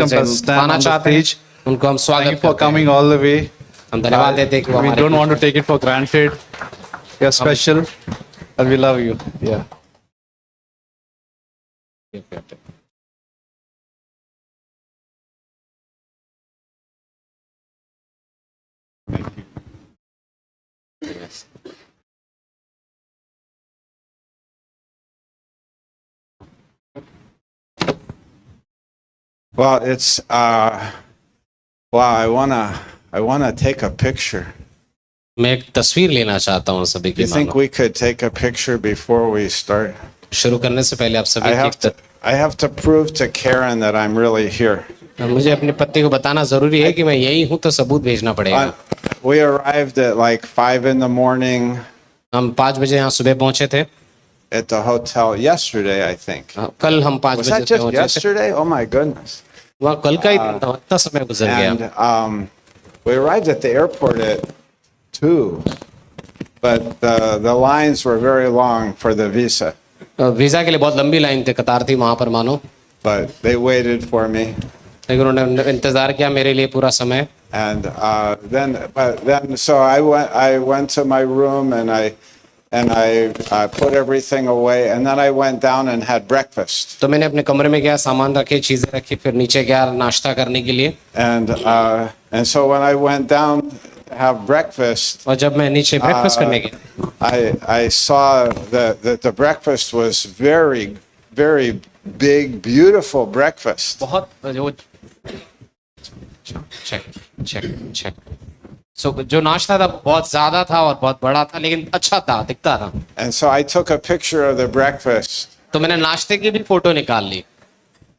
उनसे पाना चाहते हैं, उनको हम Thank you स्वागत for करते हैं। coming all the way. हम धन्यवाद देते हैं कि वो We हमारे don't बीच want to में- take it for granted. You're special, and we love you. Yeah. Well, it's wow. I wanna take a picture. मैं एक तस्वीर लेना चाहता हूँ सभी की You think मानो। we could take a picture before we start? शुरू करने से पहले आप सभी I have to prove to Karen that I'm really here. मुझे अपनी पत्नी को बताना जरूरी है कि मैं यही हूँ, तो सबूत भेजना पड़ेगा। We arrived at like 5 in the morning हम 5 बजे यहाँ सुबह पहुंचे थे। at the hotel yesterday, I think. कल हम 5 Was बजे that just पहुंचे थे। yesterday? Oh my goodness. वहाँ कल का ही दिन था, इतना समय गुजर गया। And we arrived at the airport at 2, but the lines were very long for the visa. Visa के लिए बहुत लंबी लाइन थी, कतार थी वहां पर मानो। But they waited for me. लेकिन उन्होंने इंतजार किया मेरे लिए पूरा समय। And then so I went to my room and I put everything away, and then I went down and had breakfast. तो मैंने अपने कमरे में गया, सामान रखे, चीजें रखी, फिर नीचे गया नाश्ता करने के लिए। And so when I went down to have breakfast, और जब मैं नीचे ब्रेकफास्ट करने गया, I saw that the breakfast was very, very big, beautiful breakfast. बहुत जो चेक सो जो नाश्ता था बहुत ज्यादा था और बहुत बड़ा था, लेकिन अच्छा था, दिखता था। And so I took a picture of the breakfast तो मैंने नाश्ते की भी फोटो निकाल ली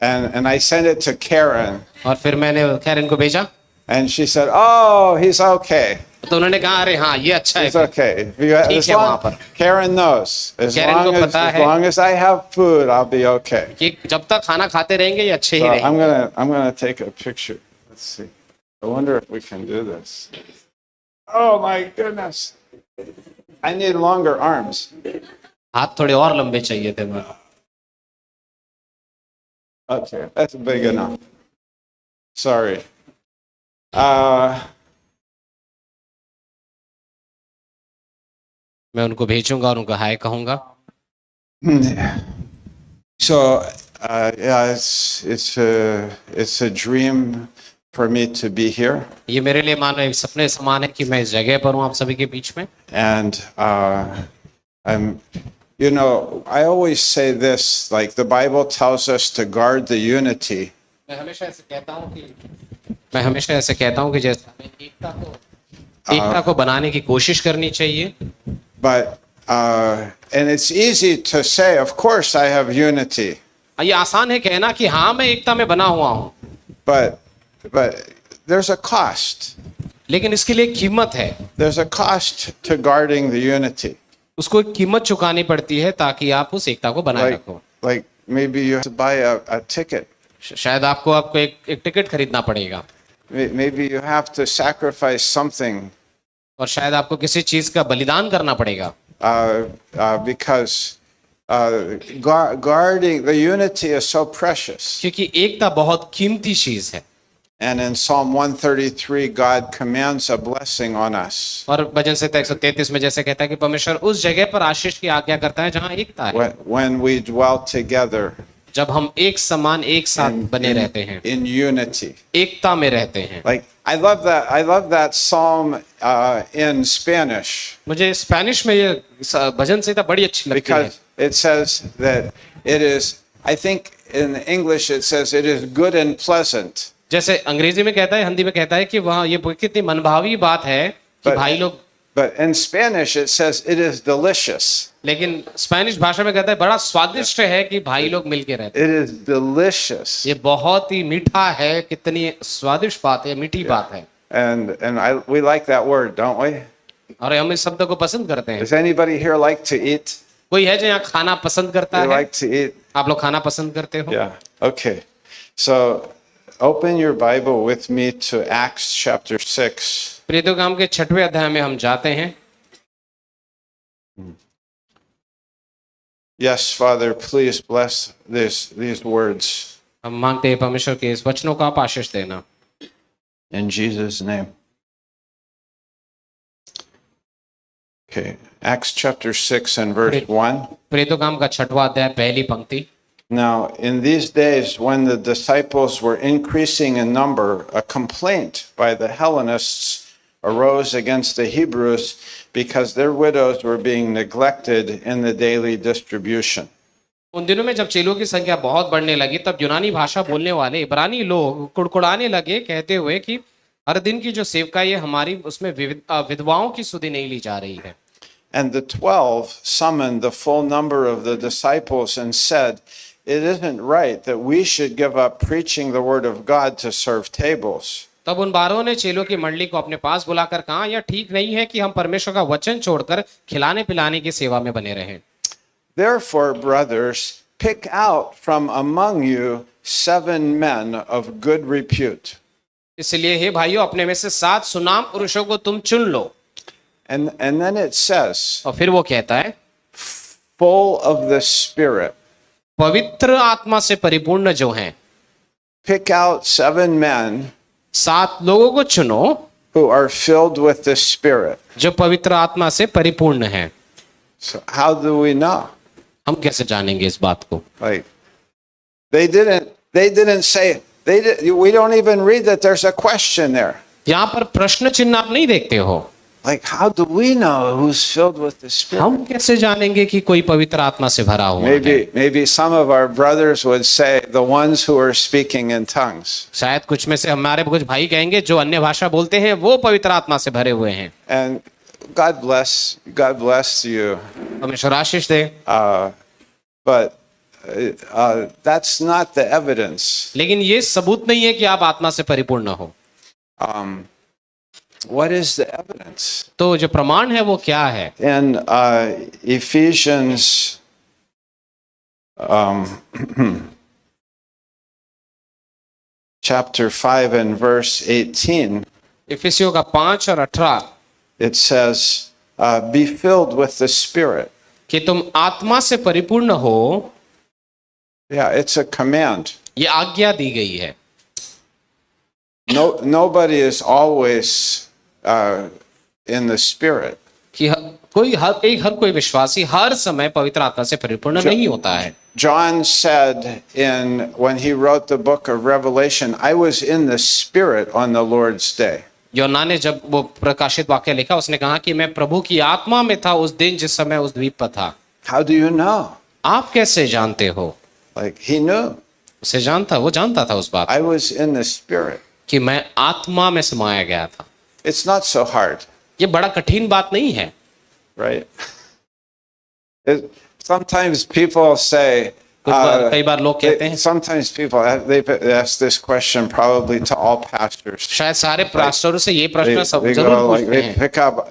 and I sent it to Karen, और फिर मैंने कैरन को भेजा। and she said, "Oh, he's okay. तो उन्होंने कहा अरे हाँ ये अच्छा He's है। okay." ठीक As है वहाँ long, पर। Karen knows. Karen को पता As है। long as I have food, I'll be okay. कि जब तक खाना खाते रहेंगे ये अच्छे ही So रहेंगे। I'm gonna take a picture. Let's see. I wonder if we can do this. Oh my goodness! I need longer arms. हाथ थोड़े और लंबे चाहिए थे मेरे। Okay, that's big enough. Sorry. मैं उनको भेजूंगा और उनको हाय कहूंगा। So yeah, it's a dream for me to be here, ये मेरे लिए मानो एक सपने समान है कि मैं इस जगह पर हूँ आप सभी के बीच में। and I always say this, like the Bible tells us to guard the unity. मैं हमेशा ऐसे कहता हूँ कि जैसे हमें एकता को बनाने की कोशिश करनी चाहिए। But and it's easy to say, of course I have unity, ये आसान है कहना कि हाँ मैं एकता में बना हुआ हूँ, but there's a cost. लेकिन इसके लिए कीमत है। There's a cost to guarding the unity. उसको एक कीमत चुकानी पड़ती है ताकि आप उस एकता को बनाए रखो। Like maybe you have to buy a ticket. शायद आपको एक टिकट खरीदना पड़ेगा, Maybe you have to sacrifice something और शायद आपको किसी चीज का बलिदान करना पड़ेगा, because guarding the unity is so precious. क्योंकि एकता बहुत कीमती चीज है। And in Psalm 133, God commands a blessing on us. और भजन संहिता 133 में जैसे कहता है कि परमेश्वर उस जगह पर आशीष की आज्ञा करता है जहाँ एकता है, When we dwell together जब हम एक समान एक साथ बने रहते हैं, in unity. एकता में रहते हैं। Like I love that psalm in Spanish मुझे स्पेनिश में ये भजन संहिता बड़ी अच्छी लगती है, because it says that it is, I think in English it says it is good and pleasant. जैसे अंग्रेजी में कहता है, हिंदी में कहता है कि वहाँ ये कितनी मनभावी बात है कि भाई लोग, But in Spanish it says it is delicious. लेकिन स्पेनिश भाषा में कहता है बड़ा स्वादिष्ट है कि भाई लोग मिलके रहते हैं। It is delicious. ये बहुत ही मीठा है, कितनी स्वादिष्ट बात है, मीठी बात है। And we like that word, don't we? और हम इस शब्द को पसंद करते हैं। Does anybody here like to eat? कोई है जो यहाँ खाना पसंद करता You है? like to eat? आप लोग खाना पसंद करते हो? Yeah. Okay. So open your Bible with me to Acts chapter 6. प्रेरितों के काम के 6वें अध्याय में हम जाते हैं। Yes, Father, please bless these words. हम मांगते हैं परमेश्वर के इस वचनों को आप आशीष देना In Jesus' name. Okay, Acts chapter 6 and verse 1. प्रेरितों काम का 6वां अध्याय पहली पंक्ति। Now, in these days, when the disciples were increasing in number, a complaint by the Hellenists arose against the Hebrews because their widows were being neglected in the daily distribution. उन दिनों में जब चेलों की संख्या बहुत बढ़ने लगी तब यूनानी भाषा बोलने वाले इब्रानी लोग कुड़कुड़ाने लगे कहते हुए कि हर दिन की जो सेवकाई है हमारी उसमें विधवाओं की सुधि नहीं ली जा रही है। And the 12 summoned the full number of the disciples and said, "It isn't right that we should give up preaching the word of God to serve tables." तब उन 12 ने चेलों की मंडली को अपने पास बुलाकर कहा, यह ठीक नहीं है कि हम परमेश्वर का वचन छोड़कर खिलाने पिलाने की सेवा में बने रहें। Therefore, brothers, pick out from among you 7 men of good repute. इसलिए हे भाइयों अपने में से 7 सुनाम पुरुषों को तुम चुन लो। And then it says, और फिर वो कहता है full of the Spirit. पवित्र आत्मा से परिपूर्ण जो हैं। Pick out 7 men 7 लोगों को चुनो who are filled with the Spirit. जो पवित्र आत्मा से परिपूर्ण हैं। So how do we know? हम कैसे जानेंगे इस बात को? Like, they didn't say, we don't even read that there's a question there. यहाँ पर प्रश्न चिन्ह आप नहीं देखते हो। Like, how do we know who's filled with the Spirit? हम कैसे जानेंगे कि कोई पवित्र आत्मा से भरा हुआ है? Maybe some of our brothers would say the ones who are speaking in tongues. शायद कुछ में से हमारे कुछ भाई कहेंगे जो अन्य भाषा बोलते हैं वो पवित्र आत्मा से भरे हुए हैं। And God bless you. परमेश्वर आशीष दे। But that's not the evidence. लेकिन ये सबूत नहीं है कि आप आत्मा से परिपूर्ण हो। What is the evidence? तो जो प्रमाण है वो क्या है? In Ephesians chapter 5 and verse 18, इफिसियों का 5 और 18 it says, be filled with the Spirit. कि तुम आत्मा से परिपूर्ण हो। Yeah, it's a command. ये आज्ञा दी गई है। Nobody is always in the Spirit. कि हर कोई विश्वासी हर समय पवित्र आत्मा से परिपूर्ण नहीं होता है। John said when he wrote the book of Revelation, I was in the Spirit on the Lord's day. योना ने जब वो प्रकाशित वाक्य लिखा उसने कहा कि मैं प्रभु की आत्मा में था उस दिन जिस समय उस द्वीप पर था। How do you know? आप कैसे जानते हो? Like he knew. वो जानता था उस बात I was in the Spirit. कि मैं आत्मा में समाया गया था। It's not so hard. ये बड़ा कठिन बात नहीं है। Right? Sometimes people say, कई बार लोग कहते हैं, sometimes people they ask this question probably to all pastors. शायद सारे पास्टरों से ये प्रश्न सब They जरूर go like पूछते they हैं।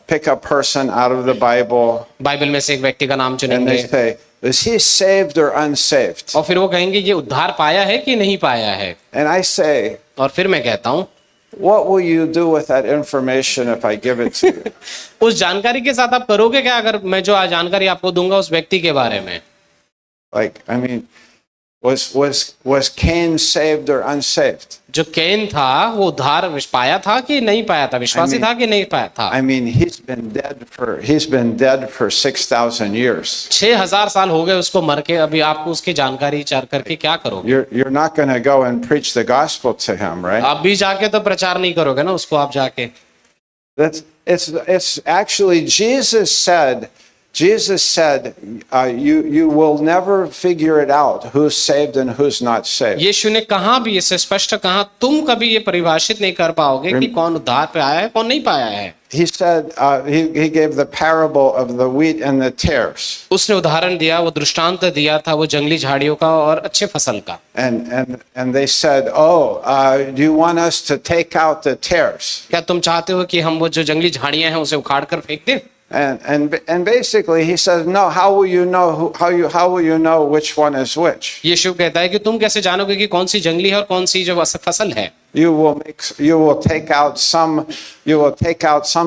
pick a person out of the Bible Bible में से एक व्यक्ति का नाम and चुनेंगे they say, is he saved or unsaved? और फिर वो कहेंगे ये उद्धार पाया है कि नहीं पाया है। And I say, और फिर मैं कहता हूँ what will you do with that information if I give it to you? उस जानकारी के साथ आप करोगे क्या अगर मैं जो जानकारी आपको दूंगा उस व्यक्ति के बारे में? Like, I mean, was Cain saved or unsaved? जो कैन था वो उद्धार पाया था कि नहीं पाया था, विश्वासी था कि नहीं पाया था? I mean, he's been dead for 6,000 years. 6,000 साल हो गए उसको मर के, अभी आपको उसकी जानकारी चार करके क्या करोगे? You're not going to go and preach the gospel to him, right? आप भी जाके तो प्रचार नहीं करोगे ना उसको, आप जाके। It's actually Jesus said, you will never figure it out who's saved and who's not saved. यीशु ने कहा भी इसे स्पष्ट कहा, तुम कभी ये परिभाषित नहीं कर पाओगे कि कौन उद्धार पे आया है कौन नहीं पाया है। He said, he gave the parable of the wheat and the tares. उसने उदाहरण दिया, वो दृष्टांत दिया था वो जंगली झाड़ियों का और अच्छे फसल का। And they said, do you want us to take out the tares? क्या तुम चाहते हो कि हम वो जो जंगली झाड़ियां हैं उसे उखाड़ कर फेंक दें? And basically he says, no, how will you know which one is which? यीशु कहता है कि तुम कैसे जानोगे कि कौन सी जंगली है और कौन सी जो फसल है? You will take out some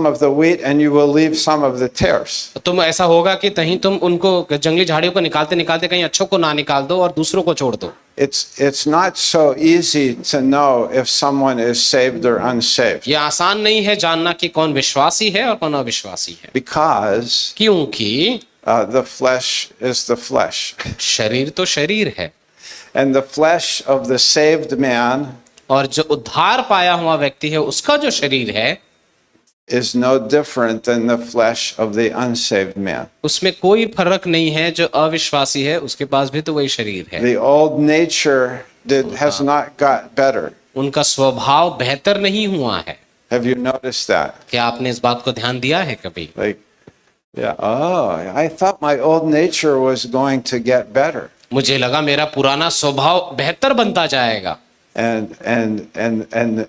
of the wheat and you will leave some of the tares. तुम ऐसा होगा कि कहीं तुम उनको जंगली झाड़ियों को निकालते निकालते कहीं अच्छों को ना निकाल दो और दूसरों को छोड़ दो। it's not so easy to know if someone is saved or unsaved ये आसान नहीं है जानना कि कौन विश्वासी है और कौन अविश्वासी है, because क्योंकि the flesh is the flesh. शरीर तो शरीर है, And the flesh of the saved man और जो उद्धार पाया हुआ व्यक्ति है उसका जो शरीर है is no different than the flesh of the unsaved man. उसमें कोई फर्क नहीं है, जो अविश्वासी है उसके पास भी तो वही शरीर है। The old nature has not got better. उनका स्वभाव बेहतर नहीं हुआ है। Have you noticed that? क्या आपने इस बात को ध्यान दिया है कभी? Like, yeah, oh, I thought my old nature was going to get better. मुझे लगा मेरा पुराना स्वभाव बेहतर बनता जाएगा। And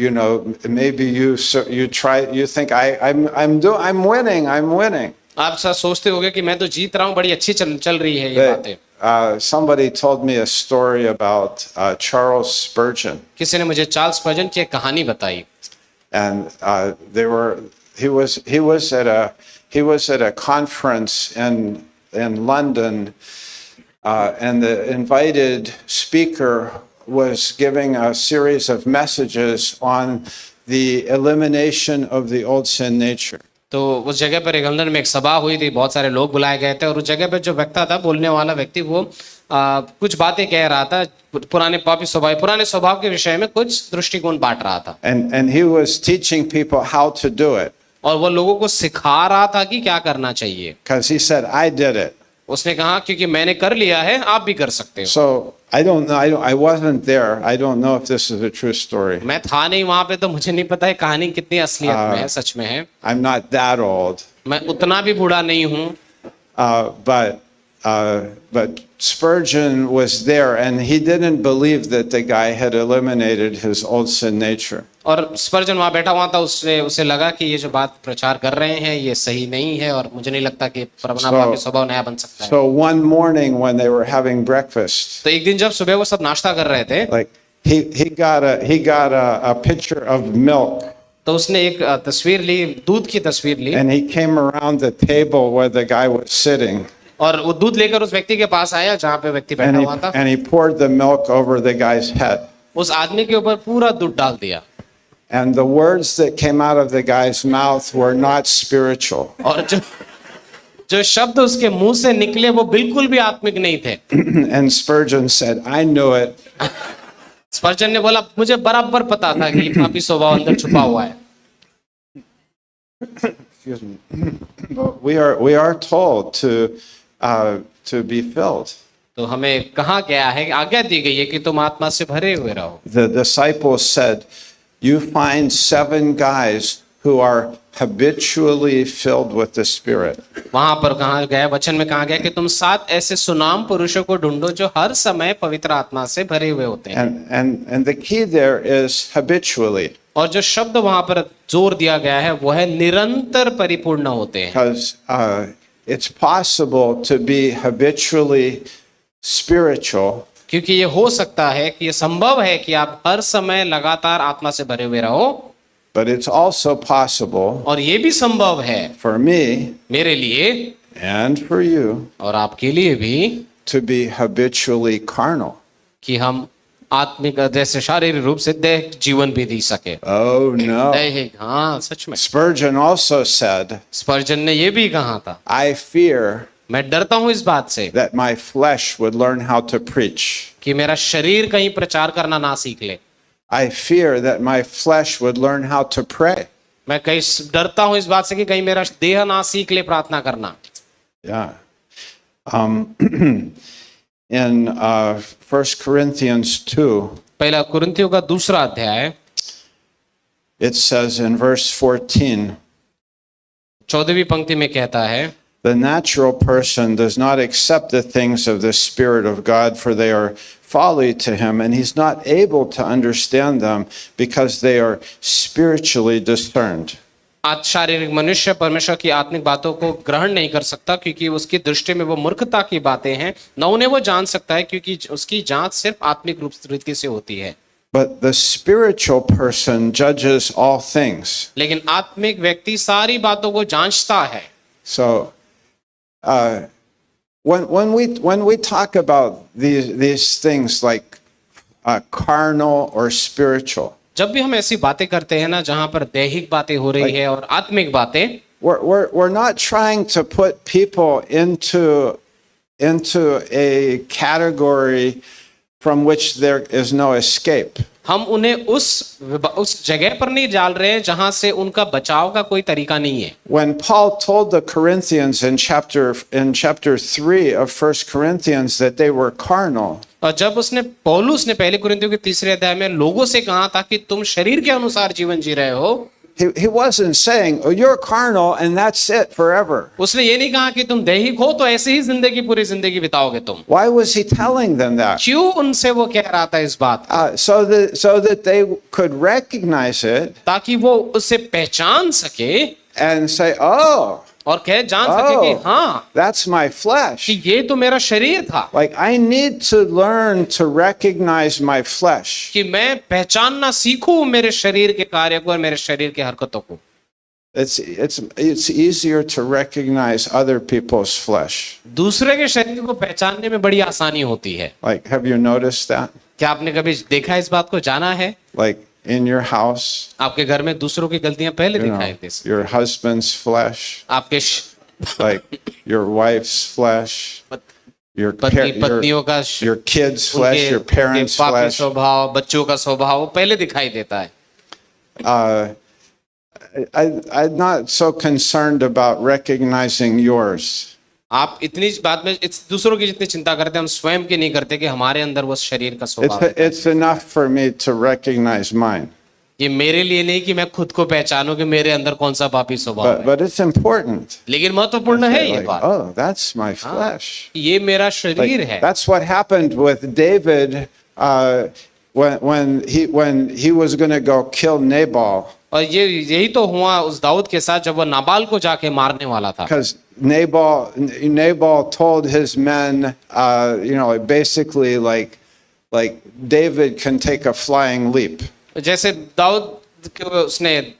you know, maybe you think I'm winning. आप सब सोचते होंगे कि मैं तो जीत रहा हूँ, बड़ी अच्छी चल रही है ये बातें। Somebody told me a story about Charles Spurgeon, किसी ने मुझे चार्ल्स स्पर्जन की एक कहानी बताई। and he was at a conference in London, and the invited speaker was giving a series of messages on the elimination of the old sin nature. तो उस जगह पर एक लंदन में एक सभा हुई थी, बहुत सारे लोग बुलाए गए थे, और उस जगह पर जो व्यक्ति था, बोलने वाला व्यक्ति, वो कुछ बातें कह रहा था पुराने स्वभाव के विषय में कुछ दृष्टिकोण बांट रहा था। And he was teaching people how to do it, और वो लोगों को सिखा रहा था कि क्या करना चाहिए। because he said, I did it. उसने कहा क्योंकि मैंने कर लिया है, आप भी कर सकते हो। So I don't know. I wasn't there. I don't know if this is a true story. मैं था नहीं वहां पे, तो मुझे नहीं पता है कहानी कितनी असलियत में है, सच में है। I'm not that old. मैं उतना भी बूढ़ा नहीं हूँ। But Spurgeon was there, and he didn't believe that the guy had eliminated his old sin nature. और स्पर्जन वहां बैठा हुआ था, उसे लगा कि ये जो बात प्रचार कर रहे हैं ये सही नहीं है, और मुझे नहीं लगता कि अपना पापी स्वभाव नया बन सकता है। So one morning when they were having breakfast, तो एक दिन जब सुबह वो सब नाश्ता कर रहे थे, like he got a pitcher of milk, तो उसने एक तस्वीर ली, दूध की तस्वीर ली, and he came around the table where the guy was sitting, और वो दूध लेकर उस व्यक्ति के पास आया जहाँ पे व्यक्ति बैठा हुआ था, and he poured the milk over the guy's head. उस आदमी के ऊपर पूरा दूध डाल दिया, And the words that came out of the guy's mouth were not spiritual. और जो शब्द उसके मुंह से निकले वो बिल्कुल भी आत्मिक नहीं थे। And Spurgeon said, I knew it. स्पर्जन ने बोला, मुझे बराबर पता था कि पापी स्वभाव अंदर छुपा हुआ है। Excuse me. But we are told to be filled. तो हमें कहा गया है, आज्ञा दी गई है कि तुम आत्मा से भरे हुए रहो। The disciples said, you find 7 guys who are habitually filled with the Spirit. वहां पर कहा गया, वचन में कहा गया कि तुम 7 ऐसे सुनाम पुरुषों को ढूंढो जो हर समय पवित्र आत्मा से भरे हुए होते हैं। And the key there is habitually. और जो शब्द वहां पर जोर दिया गया है वो है निरंतर परिपूर्ण होते हैं। Because it's possible to be habitually spiritual, क्योंकि ये हो सकता है कि ये संभव है कि आप हर समय लगातार आत्मा से भरे हुए रहो, but it's also possible और ये भी संभव है for me मेरे लिए and for you और आपके लिए भी to be habitually carnal. कि हम आत्मिक जैसे शारीरिक रूप से देह जीवन भी दी सके। Oh no. दैहिक, हाँ सच में। Spurgeon also said, स्पर्जन ने ये भी कहा था, I fear मैं डरता हूं इस बात से that my flesh would learn how to preach. कि मेरा शरीर कहीं प्रचार करना ना सीख ले। I fear that my flesh would learn how to pray. मैं कहीं डरता हूं इस बात से कि कहीं मेरा देह ना सीख ले प्रार्थना करना। Yeah. In 1 Corinthians 2, पहला कुरिन्थियों का 2 अध्याय, it says in verse 14, 14वीं पंक्ति में कहता है, the natural person does not accept the things of the Spirit of God, for they are folly to him, and he's not able to understand them because they are spiritually discerned. आज शारीरिक मनुष्य परमेश्वर की आत्मिक बातों को ग्रहण नहीं कर सकता क्योंकि उसकी दृष्टि में वो मूर्खता की बातें हैं, न उन्हें वो जान सकता है क्योंकि उसकी जांच सिर्फ आत्मिक रीति से होती है। But the spiritual person judges all things. लेकिन आत्मिक व्यक्ति सारी बातों को जांचता है। So when we talk about these things like carnal or spiritual, जब भी हम ऐसी बातें करते हैं ना जहां पर दैहिक बातें हो रही है और आत्मिक बातें, we're not trying to put people into a category from which there is no escape. हम उन्हें उस जगह पर नहीं डाल रहे हैं जहां से उनका बचाव का कोई तरीका नहीं है. When Paul told the Corinthians in chapter 3 of 1 Corinthians that they were carnal, और जब पौलुस ने पहले कुरिन्थियों के 3 अध्याय में लोगों से कहा था कि तुम शरीर के अनुसार जीवन जी रहे हो, he wasn't saying, oh, you're carnal and that's it forever. उसने ये नहीं कहा कि तुम दैहिक हो तो ऐसे ही जिंदगी पूरी जिंदगी बिताओगे तुम. Why was he telling them that? क्यों उनसे वो कह रहा था इस बात को? So that they could recognize it ताकि वो उसे पहचान सके and say, oh, और जान सके कि हाँ, that's my flesh. कि ये तो मेरा शरीर था. Like, I need to learn to recognize my flesh. कि मैं पहचानना सीखूं मेरे शरीर के कार्य को और मेरे शरीर के हरकतों को. It's easier to recognize other people's flesh. दूसरे के शरीर को पहचानने में बड़ी आसानी होती है. Like, have you noticed that? क्या आपने कभी देखा इस बात को, जाना है? Like, in your house, आपके घर में दूसरों की गलतियां पहले दिखाई देती हैं. your husband's flesh, आपके like your wife's flesh, your पत्नियों का your kids' flesh, your parents' flesh. स्वभाव, बच्चों का स्वभाव पहले दिखाई देता है. I'm not so concerned about recognizing yours. आप इतनी बात में दूसरों की जितनी चिंता करते हैं, हम स्वयं की नहीं करते कि हमारे अंदर वो शरीर का स्वभाव है. It's enough for me to recognize mine. ये मेरे लिए नहीं कि मैं खुद को पहचानूं कि मेरे अंदर कौन सा पापी स्वभाव है. But it's important. लेकिन महत्वपूर्ण है ये Like, बात. oh, that's my flesh. ये मेरा शरीर Like, है. that's what happened with David when he was going to go kill Nabal. और यही तो हुआ उस दाऊद के साथ जब वो नाबाल को जाके मारने वाला था. Because Nabal told his men, basically like David can take a flying leap. जैसे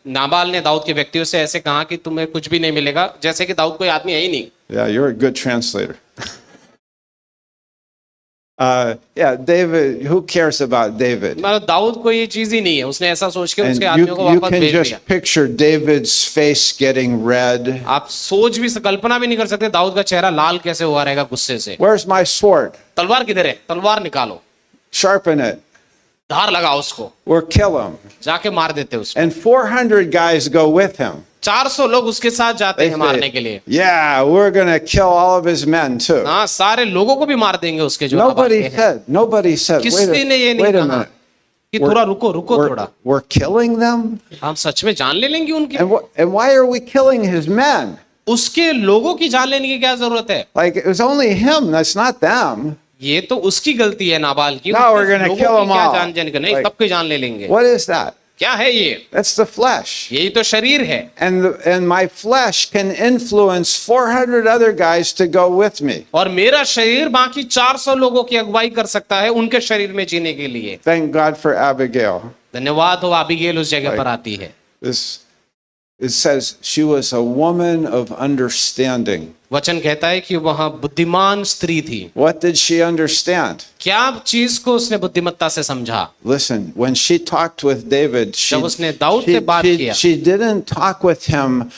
नाबाल ने दाऊद के व्यक्तियों से ऐसे कहा कि तुम्हें कुछ भी नहीं मिलेगा, जैसे कि दाऊद कोई आदमी है ही नहीं. Yeah, you're a good translator. David, who cares about David? मतलब दाऊद को ये चीज ही नहीं है. उसने ऐसा सोच के And उसके आदमियों को you वापस can भेज दिया. just picture David's face getting red. आप सोच भी कल्पना भी नहीं कर सकते दाऊद का चेहरा लाल कैसे हुआ रहेगा गुस्से से. Where's my sword? तलवार किधर है? तलवार निकालो, Sharpen it. धार लगाओ उसको, Or kill him. जाके मार देते उसको. And 400 guys go with him. 400 लोग उसके साथ जाते They हैं मारने say, के लिए. yeah, we're going to kill all of his men too. हाँ, सारे लोगों को भी मार देंगे उसके जो Nobody said, किसी ने ये नहीं wait a कहा minute. कि थोड़ा रुको थोड़ा. We're killing them? हम सच में जान ले लेंगे उनकी. And why are we killing his men? उसके लोगों की जान लेने की क्या जरूरत है? Like, it was only him, that's not them. ये तो उसकी गलती है नाबाल की. Now we're gonna लोगों kill की them क्या all. जान नहीं, Like, सबकी जान ले लेंगे. What is that? क्या है ये? That's the flesh. यही तो शरीर है. And my flesh can influence 400 other guys to go with me. और मेरा शरीर बाकी 400 लोगों की अगुवाई कर सकता है उनके शरीर में जीने के लिए. Thank God for Abigail. धन्यवाद हो अबीगेल उस जगह पर आती है. It says she was a woman of understanding. वचन कहता है कि वहां बुद्धिमान स्त्री थी. What did she understand? क्या चीज को उसने बुद्धिमत्ता से समझा? Listen, when she talked with David, जब उसने दाऊद से बात किया, she didn't talk with him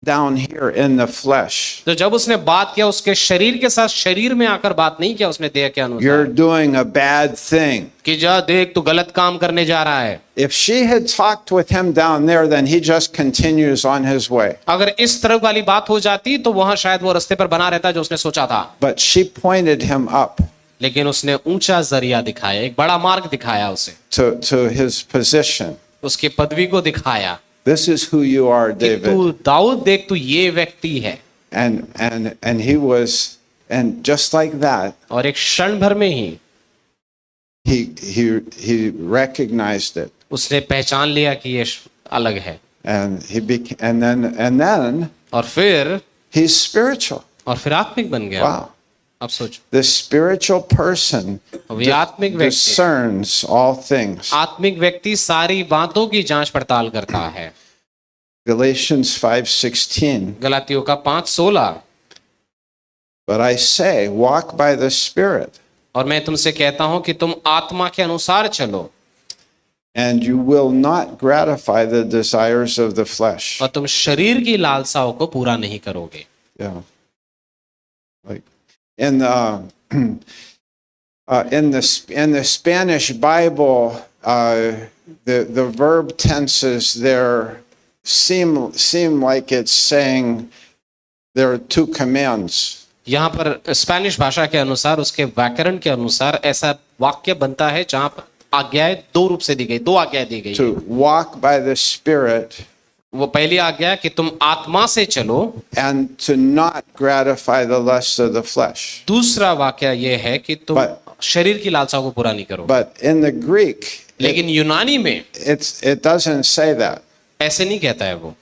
down here in the flesh. तो जब उसने बात किया उसके शरीर के साथ शरीर में आकर बात नहीं किया उसने देह के अनुसार. You're doing a bad thing. कि जा देख तू गलत काम करने जा रहा है. If she had talked with him down there, then he just continues on his way. अगर इस तरह वाली बात हो जाती तो वहां शायद वो रास्ते पर बना रहता जो उसने सोचा था. But she pointed him up. लेकिन उसने ऊंचा जरिया दिखाया, एक बड़ा मार्ग दिखाया उसे. To his position. उसकी पदवी को दिखाया. This is who you are, कि David. तू दाऊद देख तू ये व्यक्ति है. And he was, and just like that, और एक क्षण भर में ही he recognized it. उसने पहचान लिया कि ये अलग है. And then और फिर he's spiritual. और फिर आत्मिक बन गया. Wow. अब सोच, The spiritual person वे आत्मिक व्यक्ति, discerns all things. आत्मिक व्यक्ति सारी बातों की जांच पड़ताल करता है. Galatians 5:16. गलातियों का 5:16 But I say, walk by the Spirit, और मैं तुमसे कहता हूं कि तुम आत्मा के अनुसार चलो and you will not gratify the desires of the flesh. और तुम शरीर की लालसाओं को पूरा नहीं करोगे। Yeah. Like in the in the Spanish Bible, the verb tenses there seem like it's saying there are two commands. यहाँ पर स्पेनिश भाषा के अनुसार, उसके व्याकरण के अनुसार ऐसा वाक्य बनता है जहां पर आज्ञाएं दो रूप से दी गई, दो आज्ञाएं दी गई। To walk by the Spirit वो पहली आज्ञा है कि तुम आत्मा से चलो, and to not gratify the lusts of the flesh. दूसरा वाक्य ये है कि तुम But- शरीर की लालसाओं को पूरा नहीं करो। But in the Greek, लेकिन यूनानी में it doesn't say that. ऐसे नहीं कहता है वो,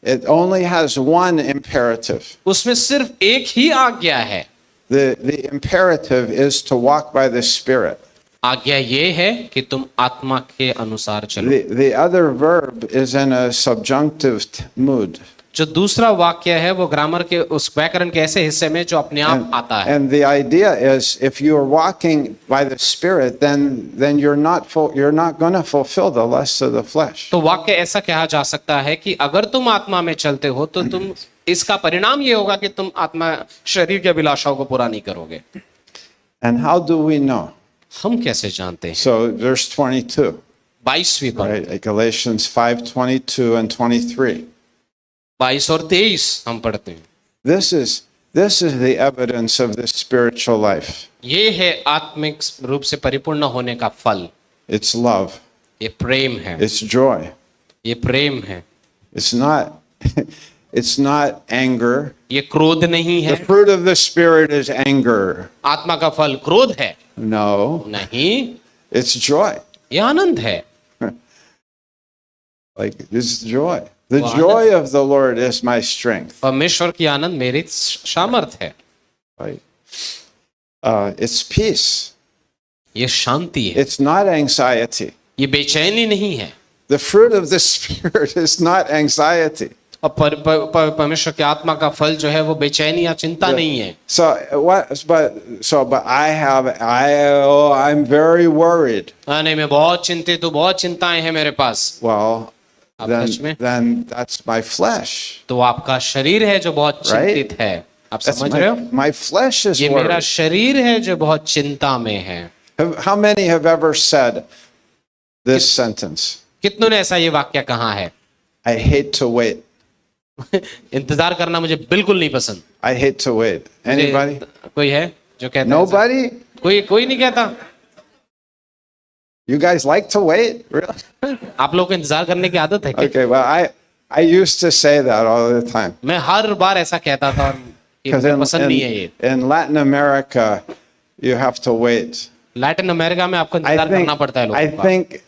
It only has one imperative. उसमें सिर्फ एक ही आज्ञा है। The imperative is to walk by the Spirit. आज्ञा ये है कि तुम आत्मा के अनुसार चलो। The other verb is in a subjunctive mood. जो दूसरा वाक्य है वो ग्रामर के उस व्याकरण के ऐसे हिस्से में जो अपने आप आता है। And the idea is, if you are walking by the Spirit, then you're not going to fulfill the lusts of the flesh. तो वाक्य ऐसा कहा जा सकता है कि अगर तुम आत्मा में चलते हो तो तुम, इसका परिणाम ये होगा कि तुम आत्मा शरीर की अभिलाषाओं को पूरा नहीं करोगे। And how do we know? हम कैसे जानते हैं? So verse 22, 22वीं पद, right? Galatians 5:22 and 23. 22 और 23 हम पढ़ते हैं। This is the evidence of the spiritual life. ये है आत्मिक रूप से परिपूर्ण होने का फल। It's love. ये प्रेम है, It's joy. ये प्रेम है, It's not anger. ये क्रोध नहीं The है। fruit of the Spirit is anger. आत्मा का फल क्रोध है No, नहीं, it's joy. ये आनंद है। Like this joy. The Well, joy of the Lord is my strength. परमेश्वर की आनंद मेरी सामर्थ है। Right? It's peace. ये शांति है, It's not anxiety. ये बेचैनी नहीं है। The fruit of the Spirit is not anxiety. और परमेश्वर की आत्मा का फल जो है वो बेचैनी या चिंता नहीं है। But I'm very worried. नहीं, मैं बहुत चिंतित हूँ, बहुत चिंताएं हैं मेरे पास। Well, आप सच में? then that's my flesh. तो आपका शरीर है जो बहुत चिंतित है। आप That's समझ रहे हो? my flesh is ये मेरा worried. शरीर है जो बहुत चिंता में है। How many have ever said this sentence? कितनों ने ऐसा ये वाक्य कहा है? I hate to wait. इंतजार करना मुझे बिल्कुल नहीं पसंद। I hate to wait. Anybody? कोई है जो कहता है? Nobody? कोई नहीं कहता। You guys like to wait? Really? आप लोगों को इंतजार करने की आदत है क्या? Okay, well, I used to say that all the time. मैं हर बार ऐसा कहता था और ये Because मुझे पसंद नहीं है ये। in Latin America, you have to wait. Latin America में आपको इंतजार करना पड़ता है लोगों का।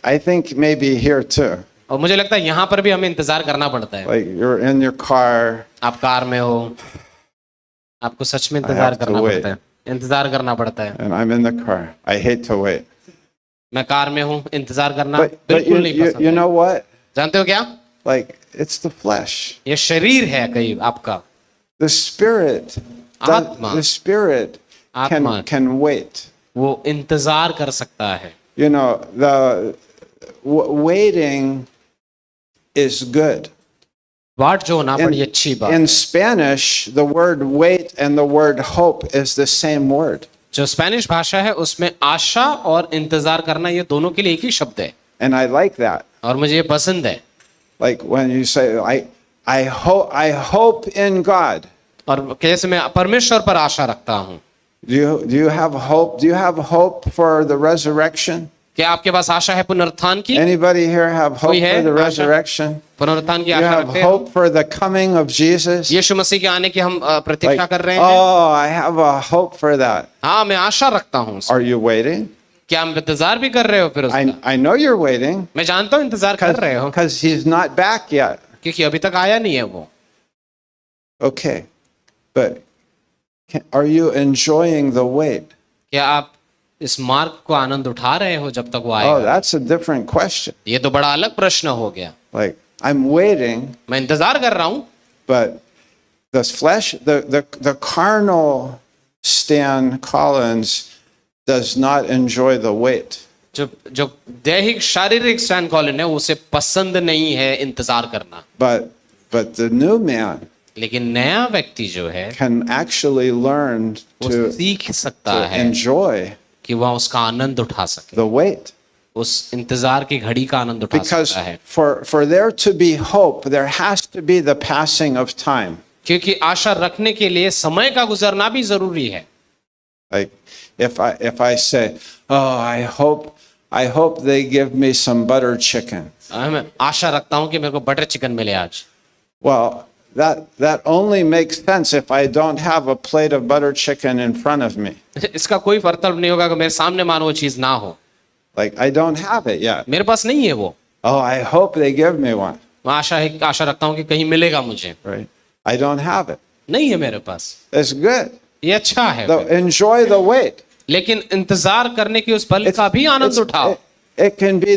I think maybe here too. और मुझे लगता है यहाँ पर भी हमें इंतजार करना पड़ता है। Like you're in your car. आप कार में हो, आपको सच में इंतजार have to करना wait. पड़ता है, इंतजार करना पड़ता है। And I'm in the car. I hate to wait. मैं कार में हूँ, इंतजार करना But बिल्कुल नहीं पसंद you है। know what? जानते हो क्या? Like it's the flesh. ये शरीर है कहीं आपका। The spirit. Atma. The spirit Atma. can wait. वो इंतजार कर सकता है। You know, waiting is good. वाट जो होना बड़ी अच्छी बात। In Spanish, the word wait and the word hope is the same word. जो स्पेनिश भाषा है उसमें आशा और इंतजार करना ये दोनों के लिए एक ही शब्द है And I like that. और मुझे ये पसंद है। Like when you say, I hope in God. और कैसे मैं परमेश्वर पर आशा रखता हूँ। Do you have hope? Do you have hope for the resurrection? क्या आपके पास आशा है पुनरुत्थान की? Anybody here have hope कोई है for the आशा? resurrection? पुनरुत्थान की You आशा have रखते हैं? hope for the coming of Jesus? यीशु मसीह के आने की हम प्रतीक्षा Like, कर रहे हैं। oh, I have a hope for that. हाँ, मैं आशा रखता हूँ। Are you waiting? क्या हम इंतजार भी कर रहे हो फिर उसका? I know you're waiting मैं जानता हूँ इंतजार कर रहे हो because he's not back yet. क्योंकि अभी तक आया नहीं है वो। Okay, but are you enjoying the wait? क्या आप इस मार्ग को आनंद उठा रहे हो जब तक वो Oh, आएगा? that's a different question. ये तो बड़ा अलग प्रश्न हो गया। Like, I'm waiting, मैं इंतजार कर रहा हूँ, but the flesh, the carnal Stan Collins does not enjoy the weight. जो जो दैहिक शारीरिक स्टैन कॉलिन है उसे पसंद नहीं है इंतजार करना, But the new man लेकिन नया व्यक्ति जो है can actually learn वो to सीख सकता है enjoy कि वह उसका आनंद उठा सके, the wait. उस इंतजार की घड़ी का आनंद उठा Because सकता है। for there to be hope, there has to be the passing of time. क्योंकि आशा रखने के लिए समय का गुजरना भी जरूरी है। Like if I say, oh, I hope they give me some butter chicken. मैं आशा रखता हूं कि मेरे को बटर चिकन मिले आज। Well, that only makes sense if I don't have a plate of butter chicken in front of me. इसका कोई फर्क नहीं होगा कि मेरे सामने मानो वो चीज ना हो, Like I don't have it yet. मेरे पास नहीं है वो। Oh, I hope they give me one. मैं आशा रखता हूं कि कहीं मिलेगा मुझे, Right? I don't have it. नहीं है मेरे पास। It's good. ये अच्छा है, So enjoy the wait. लेकिन इंतजार करने की उस पल का भी आनंद उठाओ। It can be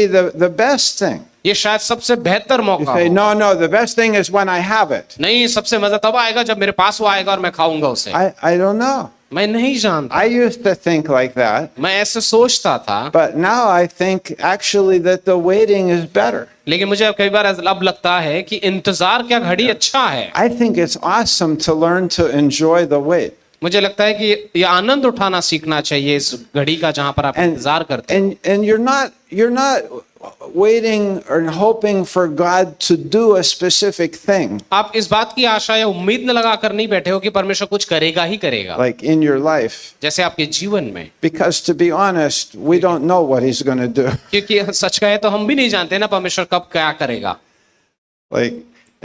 the best thing. ये शायद सबसे बेहतर You मौका say, हो। no, the best thing is when I have it. नहीं, सबसे मजा तब आएगा जब मेरे पास वो आएगा और मैं खाऊंगा उसे। I don't know. मैं नहीं जानता, I used to think like that, मैं ऐसे सोचता था, but now I think actually that the waiting is better. लेकिन मुझे कई बार अब लगता है कि इंतजार क्या घड़ी अच्छा है। I think it's awesome to learn to enjoy the wait. मुझे लगता है कि ये आनंद उठाना सीखना चाहिए इस घड़ी का जहां पर आप इंतजार करते हैं। And you're not waiting or hoping for God to do a specific thing. आप इस बात की आशा या उम्मीद न लगा कर नहीं बैठे हो कि परमेश्वर कुछ करेगा ही करेगा, Like in your life. जैसे आपके जीवन में। Because to be honest, we don't know what he's going to do. क्योंकि सच कहे तो हम भी नहीं जानते ना परमेश्वर कब क्या करेगा। Like,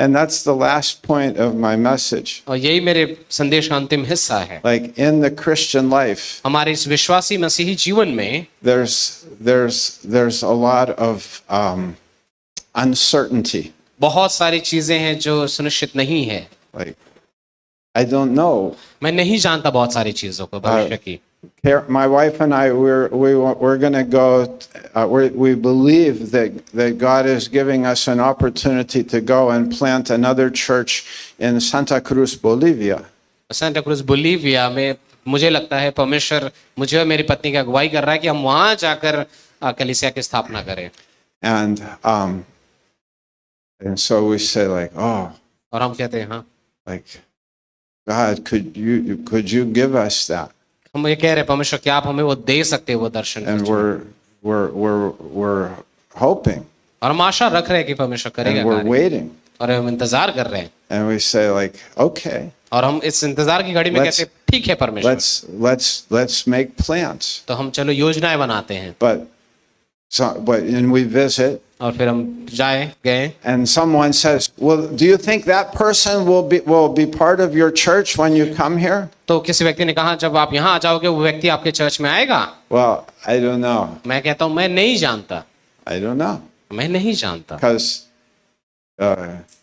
and that's the last point of my message. और यही मेरे संदेश का अंतिम हिस्सा है। Like in the Christian life, हमारे इस विश्वासी मसीही जीवन में there's a lot of uncertainty. बहुत सारी चीजें हैं जो सुनिश्चित नहीं है। Like, I don't know. मैं नहीं जानता बहुत सारी चीजों को भविष्य की। My wife and I, we're going to go. We believe that God is giving us an opportunity to go and plant another church in Santa Cruz, Bolivia. Santa cruise Bolivia में मुझे लगता है परमेश्वर मुझे और मेरी पत्नी की अगुवाई कर रहा है कि हम वहां जाकर कलीसिया की स्थापना करें। And so we say like, oh, और हम कहते हैं हाँ, like God, could you give us that? हम ये कह रहे हैं परमेश्वर क्या आप हमें वो दे सकते हैं वो दर्शन। And we're hoping और हम आशा रख रहे हैं कि परमेश्वर करेगा and we're कार्य। waiting. और हम इंतजार कर रहे हैं And we say like, okay, और हम इस इंतजार की घड़ी में कहते हैं ठीक है परमेश्वर, let's make plans. तो हम चलो योजनाएं बनाते हैं। And we visit. और फिर हम गए And someone says, well, do you think that person will be part of your church when you come here? तो किसी व्यक्ति ने कहा जब आप यहाँ आ जाओगे वो व्यक्ति आपके चर्च में आएगा? Well, I don't know. मैं कहता हूँ मैं नहीं जानता, I don't know. मैं नहीं जानता। Because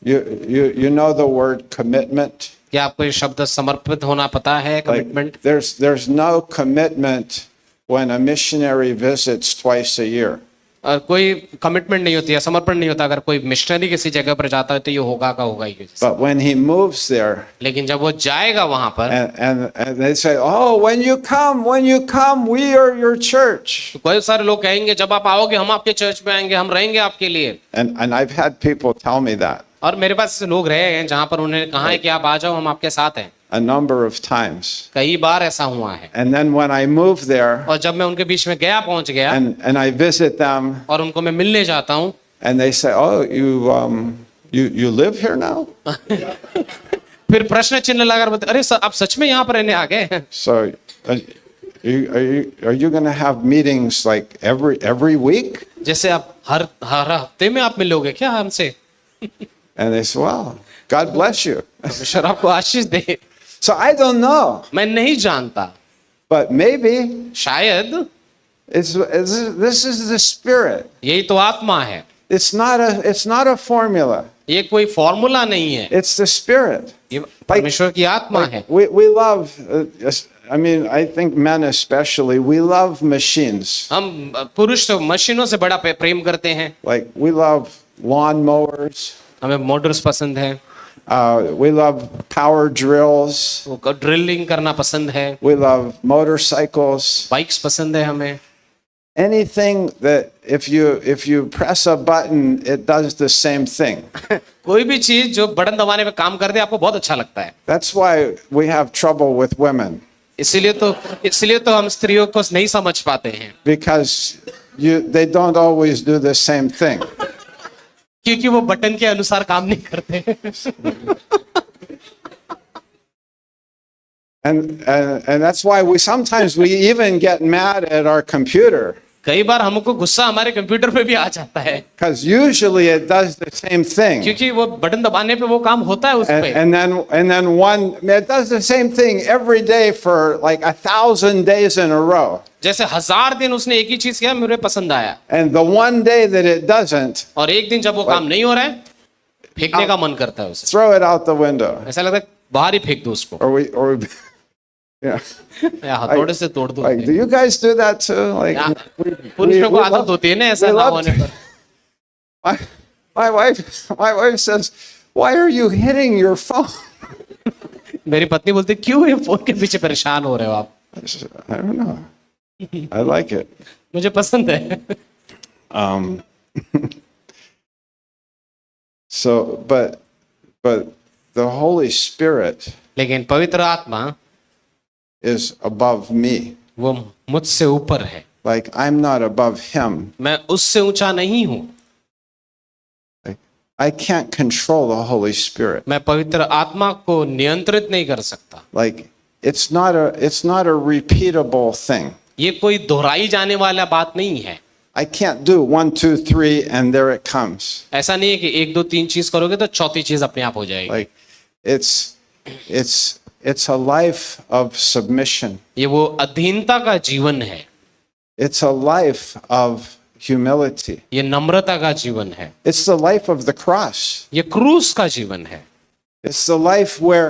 you know the word commitment? क्या आपको ये शब्द समर्पित होना पता है? Commitment. There's no commitment when a missionary visits twice a year. कोई कमिटमेंट नहीं होती है, समर्पण नहीं होता अगर कोई मिशनरी किसी जगह पर जाता है तो ये होगा का होगा ही। But when he moves there, लेकिन जब वो जाएगा वहां पर and they say, oh, when you come, we are your church. तो कोई सारे लोग कहेंगे जब आप आओगे हम आपके चर्च में आएंगे, हम रहेंगे आपके लिए। And I've had people tell me that. और मेरे पास ऐसे लोग रहे हैं जहां पर उन्होंने कहा है कि आप आ जाओ हम आपके साथ हैं। A number of times. कई बार ऐसा हुआ है। And then when I move there, और जब मैं उनके बीच में पहुंच गया and I visit them, और उनको मैं मिलने जाता हूँ, and they say, oh, you live here now? फिर प्रश्न चिन्ह लगाकर बोलते अरे आप सच में यहाँ पर रहने आ गए? So are you going to have meetings like every week? जैसे आप हर हफ्ते में आप मिलोगे क्या हमसे? And they say, well, God bless you. परमेश्वर आपको आशीष दे। So I don't know, मैं नहीं जानता, but maybe शायद this is the Spirit. यही तो आत्मा है। It's not a formula. ये कोई फॉर्मूला नहीं है, It's the Spirit. ये परमेश्वर की आत्मा है। We love, I mean, I think men especially, we love machines. हम पुरुष तो मशीनों से बड़ा प्रेम करते हैं। Like we love lawn mowers. हमें मोटर्स पसंद है, We love power drills. वो ड्रिलिंग करना पसंद है, We love motorcycles. बाइक्स पसंद है हमें। Anything that if you press a button, it does the same thing. कोई भी चीज जो बटन दबाने पे काम कर दे आपको बहुत अच्छा लगता है। That's why we have trouble with women, इसीलिए तो हम स्त्रियों को नहीं समझ पाते हैं, because they don't always do the same thing. क्योंकि वो बटन के अनुसार काम नहीं करते। And that's why sometimes we even get mad at our computer, कई बार हमको गुस्सा हमारे कंप्यूटर पे भी आ जाता है, because usually it does the same thing. क्योंकि वो बटन दबाने पे वो काम होता है उस पे। And then it does the same thing every day for like 1,000 days in a row. जैसे 1000 दिन उसने एक ही चीज किया, मुझे पसंद आया, And the one day that it doesn't, और एक दिन जब वो काम नहीं हो रहा है, फेंकने का मन करता है उसे, throw it out the window. ऐसा लगता है बाहर ही फेंक दो उसको, Or yeah. या हथौड़े से तोड़ दो। Like, do you guys do that too? Like, पुरुषों को we आदत love- होती है ना ऐसा we ना love होने to- पर। my wife says, "Why are you hitting your phone?" मेरी पत्नी बोलती है, क्यों ये फोन के पीछे परेशान हो रहे हो आप? I said, I don't know. I like it. मुझे पसंद है। So, but the Holy Spirit लेकिन पवित्र आत्मा is above me. वो मुझसे ऊपर है, Like, I'm not above him. मैं उससे ऊंचा नहीं हूँ। Like, I can't control the Holy Spirit. मैं पवित्र आत्मा को नियंत्रित नहीं कर सकता। Like, it's not a repeatable thing. ये कोई दोहराई जाने वाला बात नहीं है। I can't do 1, 2, 3, and there it comes. ऐसा नहीं है कि 1 2 3 चीज करोगे तो चौथी चीज अपने आप हो जाएगी। Like, it's a life of submission. ये वो अधीनता का जीवन है, It's a life of humility. ये नम्रता का जीवन है, It's the life of the cross. ये क्रूस का जीवन है। It's the life where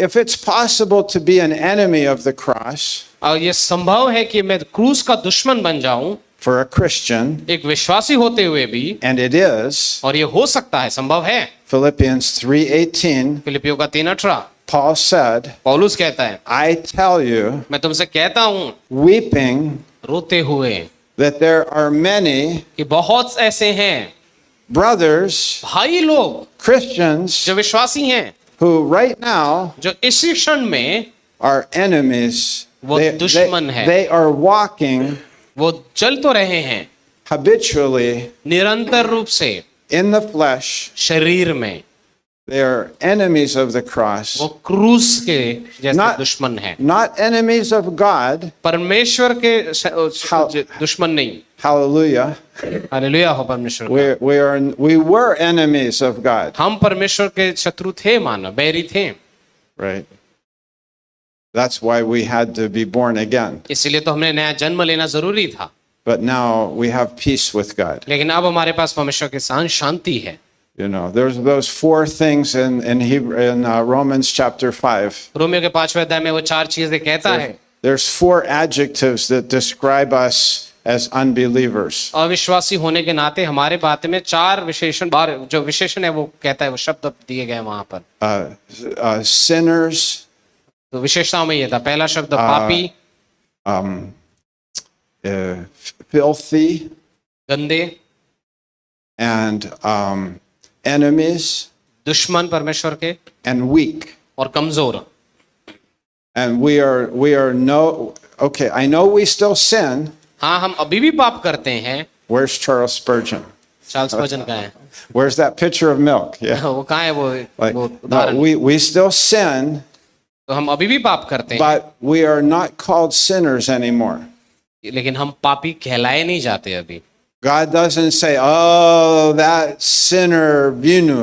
if it's possible to be an enemy of the cross और ये संभव है कि मैं क्रूस का दुश्मन बन जाऊं for a Christian, एक विश्वासी होते हुए भी, and it is, और ये हो सकता है, संभव है। Philippians 3:18, फिलिपियों का 3:18 Paul said, पौलुस कहता है, I tell you, मैं तुमसे कहता हूं weeping, रोते हुए, that there are many कि बहुत ऐसे हैं brothers, भाई लोग Christians, जो विश्वासी हैं, who right now जो इसी क्षण में are enemies. वो दुश्मन है। They are walking वो चल तो रहे हैं habitually निरंतर रूप से in the flesh. शरीर में, They are enemies of the cross. वो क्रूस के जैसे Not- दुश्मन है, Not enemies of God. परमेश्वर के दुश्मन नहीं। Hallelujah. हालेलुया हो परमेश्वर का। We were enemies of God. हम परमेश्वर के शत्रु थे, मानो बैरी थे, Right. That's why we had to be born again. इसीलिए तो हमने नया जन्म लेना जरूरी था। But now we have peace with God. लेकिन अब हमारे पास परमेश्वर के साथ शांति है। You know, there's those 4 things in Romans chapter 5. Romeo के 5वें अध्याय में वो 4 चीजें कहता है। There's 4 adjectives that describe us as unbelievers. अविश्वासी होने के नाते हमारे बात में 4 विशेषण, जो विशेषण है वो कहता है, वो शब्द दिए गए वहां पर। Sinners, तो विशेषताओं में ये था, पहला शब्द पापी, filthy, गंदे, and enemies, दुश्मन परमेश्वर के, and weak. और कमजोर। And we are okay, I know we still sin. हाँ, हम अभी भी पाप करते हैं। Where's Charles Spurgeon? चार्ल्स स्पर्जन का है, Where's that pitcher of milk? Yeah. वो कहाँ है वो Like, वो no, उदाहरण। we still sin, तो हम अभी भी पाप करते हैं, but we are not called sinners anymore. लेकिन हम पापी कहलाए नहीं जाते अभी। God doesn't say, "Oh, that sinner Binu."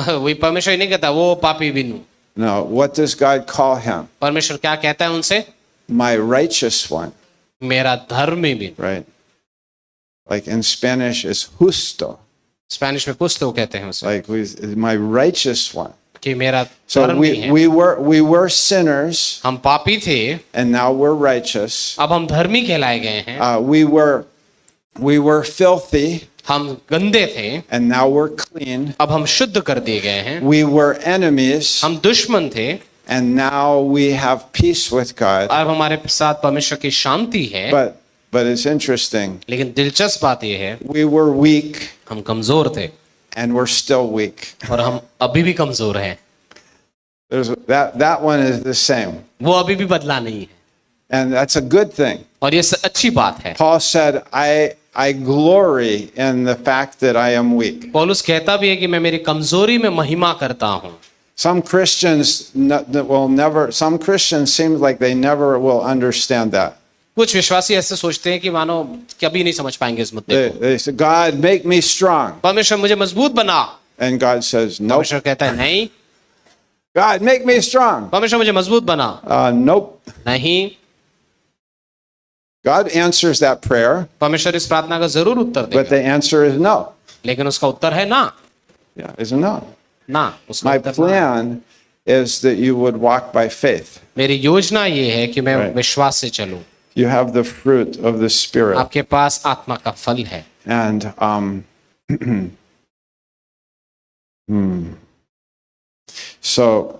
वही परमेश्वर नहीं कहता वो पापी बिनु। No, what does God call him? परमेश्वर क्या कहता है उनसे? My righteous one, मेरा धर्मी बिनु। right? Like in Spanish, it's justo. Spanish में कुछ तो कहते हैं उसे, Like my righteous one. कि मेरा So धर्मी है। we were sinners, हम पापी थे, and now we're righteous. अब हम धर्मी कहलाए गए हैं। We were filthy, हम गंदे थे, and now we're clean. अब हम शुद्ध कर दिए गए हैं. We were enemies, हम दुश्मन थे, and now we have peace with God. अब हमारे साथ परमेश्वर की शांति है. But it's interesting. लेकिन दिलचस्प बात यह है, We were weak, हम कमजोर थे and we're still weak. और हम अभी भी कमजोर हैं. That one is the same, वो अभी भी बदला नहीं है, and that's a good thing. और ये अच्छी बात है. Paul said, I glory in the fact that I am weak. पौलुस कहता भी है कि मैं मेरी कमजोरी में महिमा करता हूँ. Some Christians some Christians seem like they never will understand that. कुछ विश्वासी ऐसे सोचते हैं कि मानो कभी नहीं समझ पाएंगे इस मुद्दे को. They say, God, make me strong. परमेश्वर मुझे मजबूत बना. And God says, nope. परमेश्वर कहता है नहीं. God, make me strong. परमेश्वर मुझे मजबूत बना. Nope. नहीं. God answers that prayer, परमेश्वर इस प्रार्थना का जरूर उत्तर but देगा, the answer is no. लेकिन उसका उत्तर है ना. Yeah, is no. ना उसका My उत्तर ना. plan is that you would walk by faith. मेरी योजना ये है कि मैं Right. विश्वास से चलूं. You have the fruit of the Spirit. आपके पास आत्मा का फल है. And so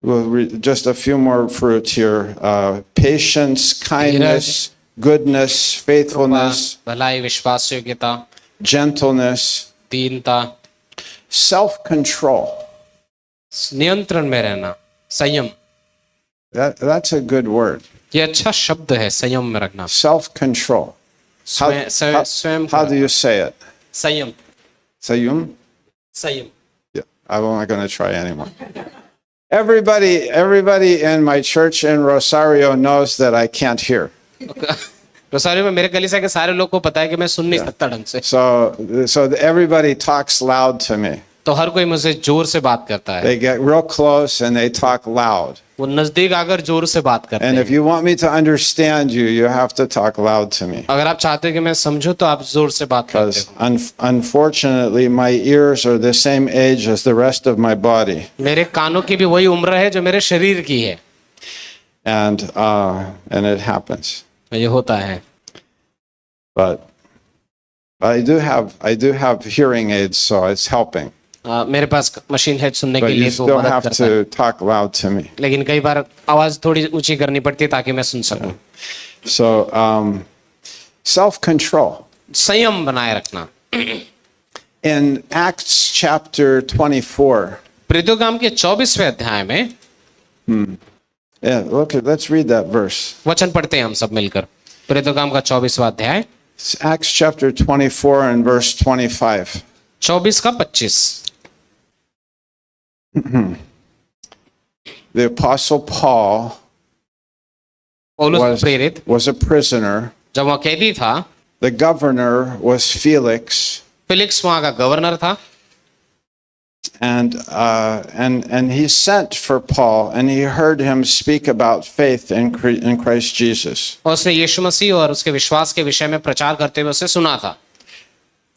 we'll read just a few more fruits here. Patience, kindness, goodness, faithfulness, भलाई, विश्वास, योग्यता, gentleness, दीनता, self-control. नियंत्रण में रहना, संयम. That's a good word. ये अच्छा शब्द है, संयम में रखना. Self-control. स्वयं How do you say it? संयम. Sayum? संयम. Yeah, I'm not going to try anymore. Everybody in my church in Rosario knows that I can't hear. Rosario में मेरे कलीसिया के सारे लोग को पता है कि मैं सुन नहीं सकता ढंग से. So everybody talks loud to me. तो हर कोई मुझसे जोर से बात करता है. They get real close and they talk loud. वो नजदीक आकर जोर से बात करते And हैं. if you want me to understand you, you have to talk loud to me. अगर आप चाहते हैं कि मैं समझूं तो आप जोर से बात करते Because हो. unfortunately, my ears are the same age as the rest of my body. मेरे कानों की भी वही उम्र है जो मेरे शरीर की है. And it happens. ये होता है. But I do have hearing aids, so it's helping. मेरे पास मशीन है सुनने के But you लिए, तो still मदद have करता है. to talk loud to me. लेकिन कई बार आवाज थोड़ी ऊंची करनी पड़ती है ताकि मैं सुन सकूं. So self-control. संयम बनाए रखना. In Acts chapter 24. प्रेरितों के काम के 24वें अध्याय में, Yeah, let's read that verse. वचन पढ़ते हैं हम सब मिलकर. प्रेरितों के काम का 24वां अध्याय, It's Acts chapter 24 and verse 25. 24 का 25. The apostle Paul पौलुस प्रेरित was a prisoner. जब वह कैदी था, The governor was Felix, Felix वहां का गवर्नर था. and he sent for Paul, and he heard him speak about faith in Christ Jesus. और उसने यीशु मसीह और उसके विश्वास के विषय में प्रचार करते हुए उसे सुना था.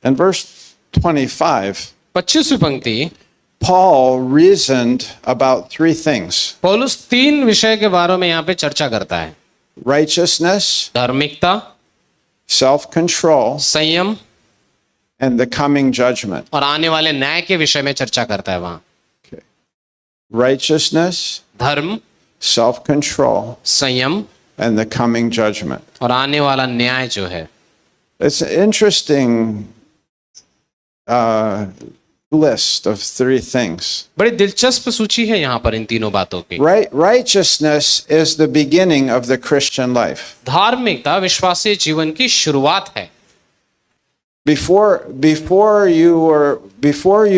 In verse 25, 25वीं पंक्ति, Paul reasoned about three things: पौलुस 3 विषय के बारे में यहाँ पे चर्चा करता है. righteousness, धार्मिकता, self-control, संयम and the coming judgment. और आने वाले न्याय के विषय में चर्चा करता है वहां. Righteousness, धर्म, self-control, संयम and the coming judgment. और आने वाला न्याय जो है. It's an interesting list of three things. बड़ी दिलचस्प सूची है यहाँ पर इन तीनों बातों की. Righteousness is the beginning of the Christian life. धार्मिकता विश्वासी जीवन की शुरुआत है. Before you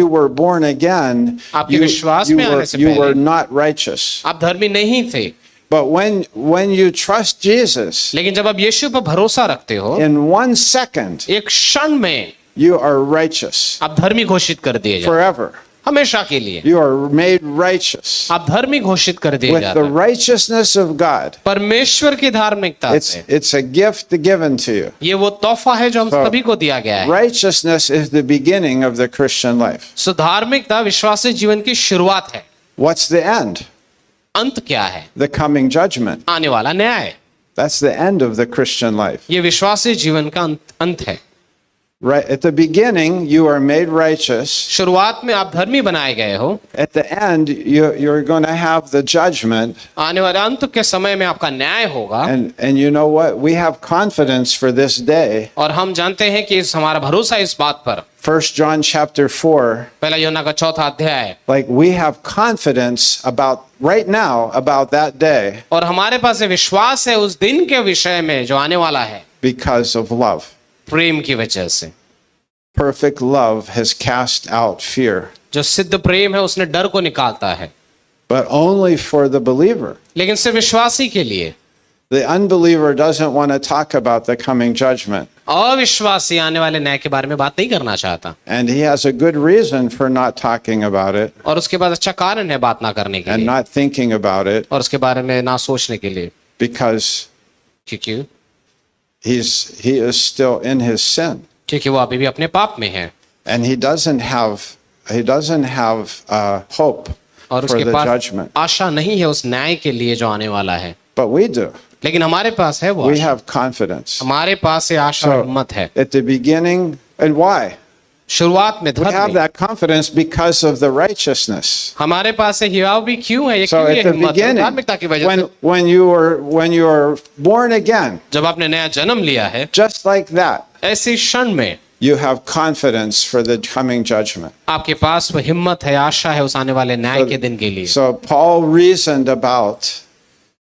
were born again, आपके विश्वास में आने से you पहले were not righteous. आप धर्मी नहीं थे. But when you trust Jesus, लेकिन जब आप यीशु पर भरोसा रखते हो, in 1 second, एक क्षण में you are righteous आप धर्मी घोषित कर दिए जाते, forever. हमेशा के लिए You are made righteous आप धर्मी घोषित कर दिए with जाते the हैं. righteousness of God. परमेश्वर की धार्मिकता से. It's a gift given to you. ये वो तोहफा है जो हम So, सभी को दिया गया है. Righteousness is the beginning of the Christian life. सो धार्मिकता विश्वासी जीवन की शुरुआत है. What's the end? अंत क्या है? The coming judgment. आने वाला न्याय. That's the end of the Christian life. ये विश्वासी जीवन का अंत है. Right at the beginning, you are made righteous. शुरुआत में आप धर्मी बनाए गए हो, At the end, you're going to have the judgment. आने वाले अंत के समय में आपका न्याय होगा। And you know what? We have confidence for this day. और हम जानते हैं कि हमारा भरोसा इस बात पर, 1 John chapter 4, पहला यूहन्ना का 4 अध्याय, like we have confidence about right now about that day और हमारे पास ये विश्वास है उस दिन के विषय में जो आने वाला है, because of love. प्रेम की वजह से। Perfect love has cast out fear, जो सिद्ध प्रेम है उसने डर को निकालता है, but only for the believer. लेकिन सिर्फ विश्वासी के लिए। The unbeliever doesn't want to talk about the coming judgment, अविश्वासी आने वाले न्याय के बारे में बात नहीं करना चाहता, and he has a good reason for not talking about it और उसके पास अच्छा कारण है बात ना करने के and लिए not thinking about it, और उसके बारे में ना सोचने के लिए, because क्योंकि he is still in his sin, क्योंकि वो अभी भी अपने पाप में है and he doesn't have hope और for उसके the पास judgment. आशा नहीं है उस न्याय के लिए जो आने वाला है, But we do. लेकिन हमारे पास है वो We आशा। have confidence. हमारे पास ये आशा और हिम्मत है। At the beginning, and why? शुरुआत में We have धर्म, that confidence because of the righteousness. हमारे पास है हियाव भी क्यों है, ये So क्यों at ये the हिम्मत है? beginning, धार्मिकता की वजह से। when you are born again, जब आपने नया जन्म लिया है, just like that, ऐसे क्षण में you have confidence for the coming judgment. आपके पास वो हिम्मत है, आशा है उस आने वाले न्याय के दिन के लिए। So Paul reasoned about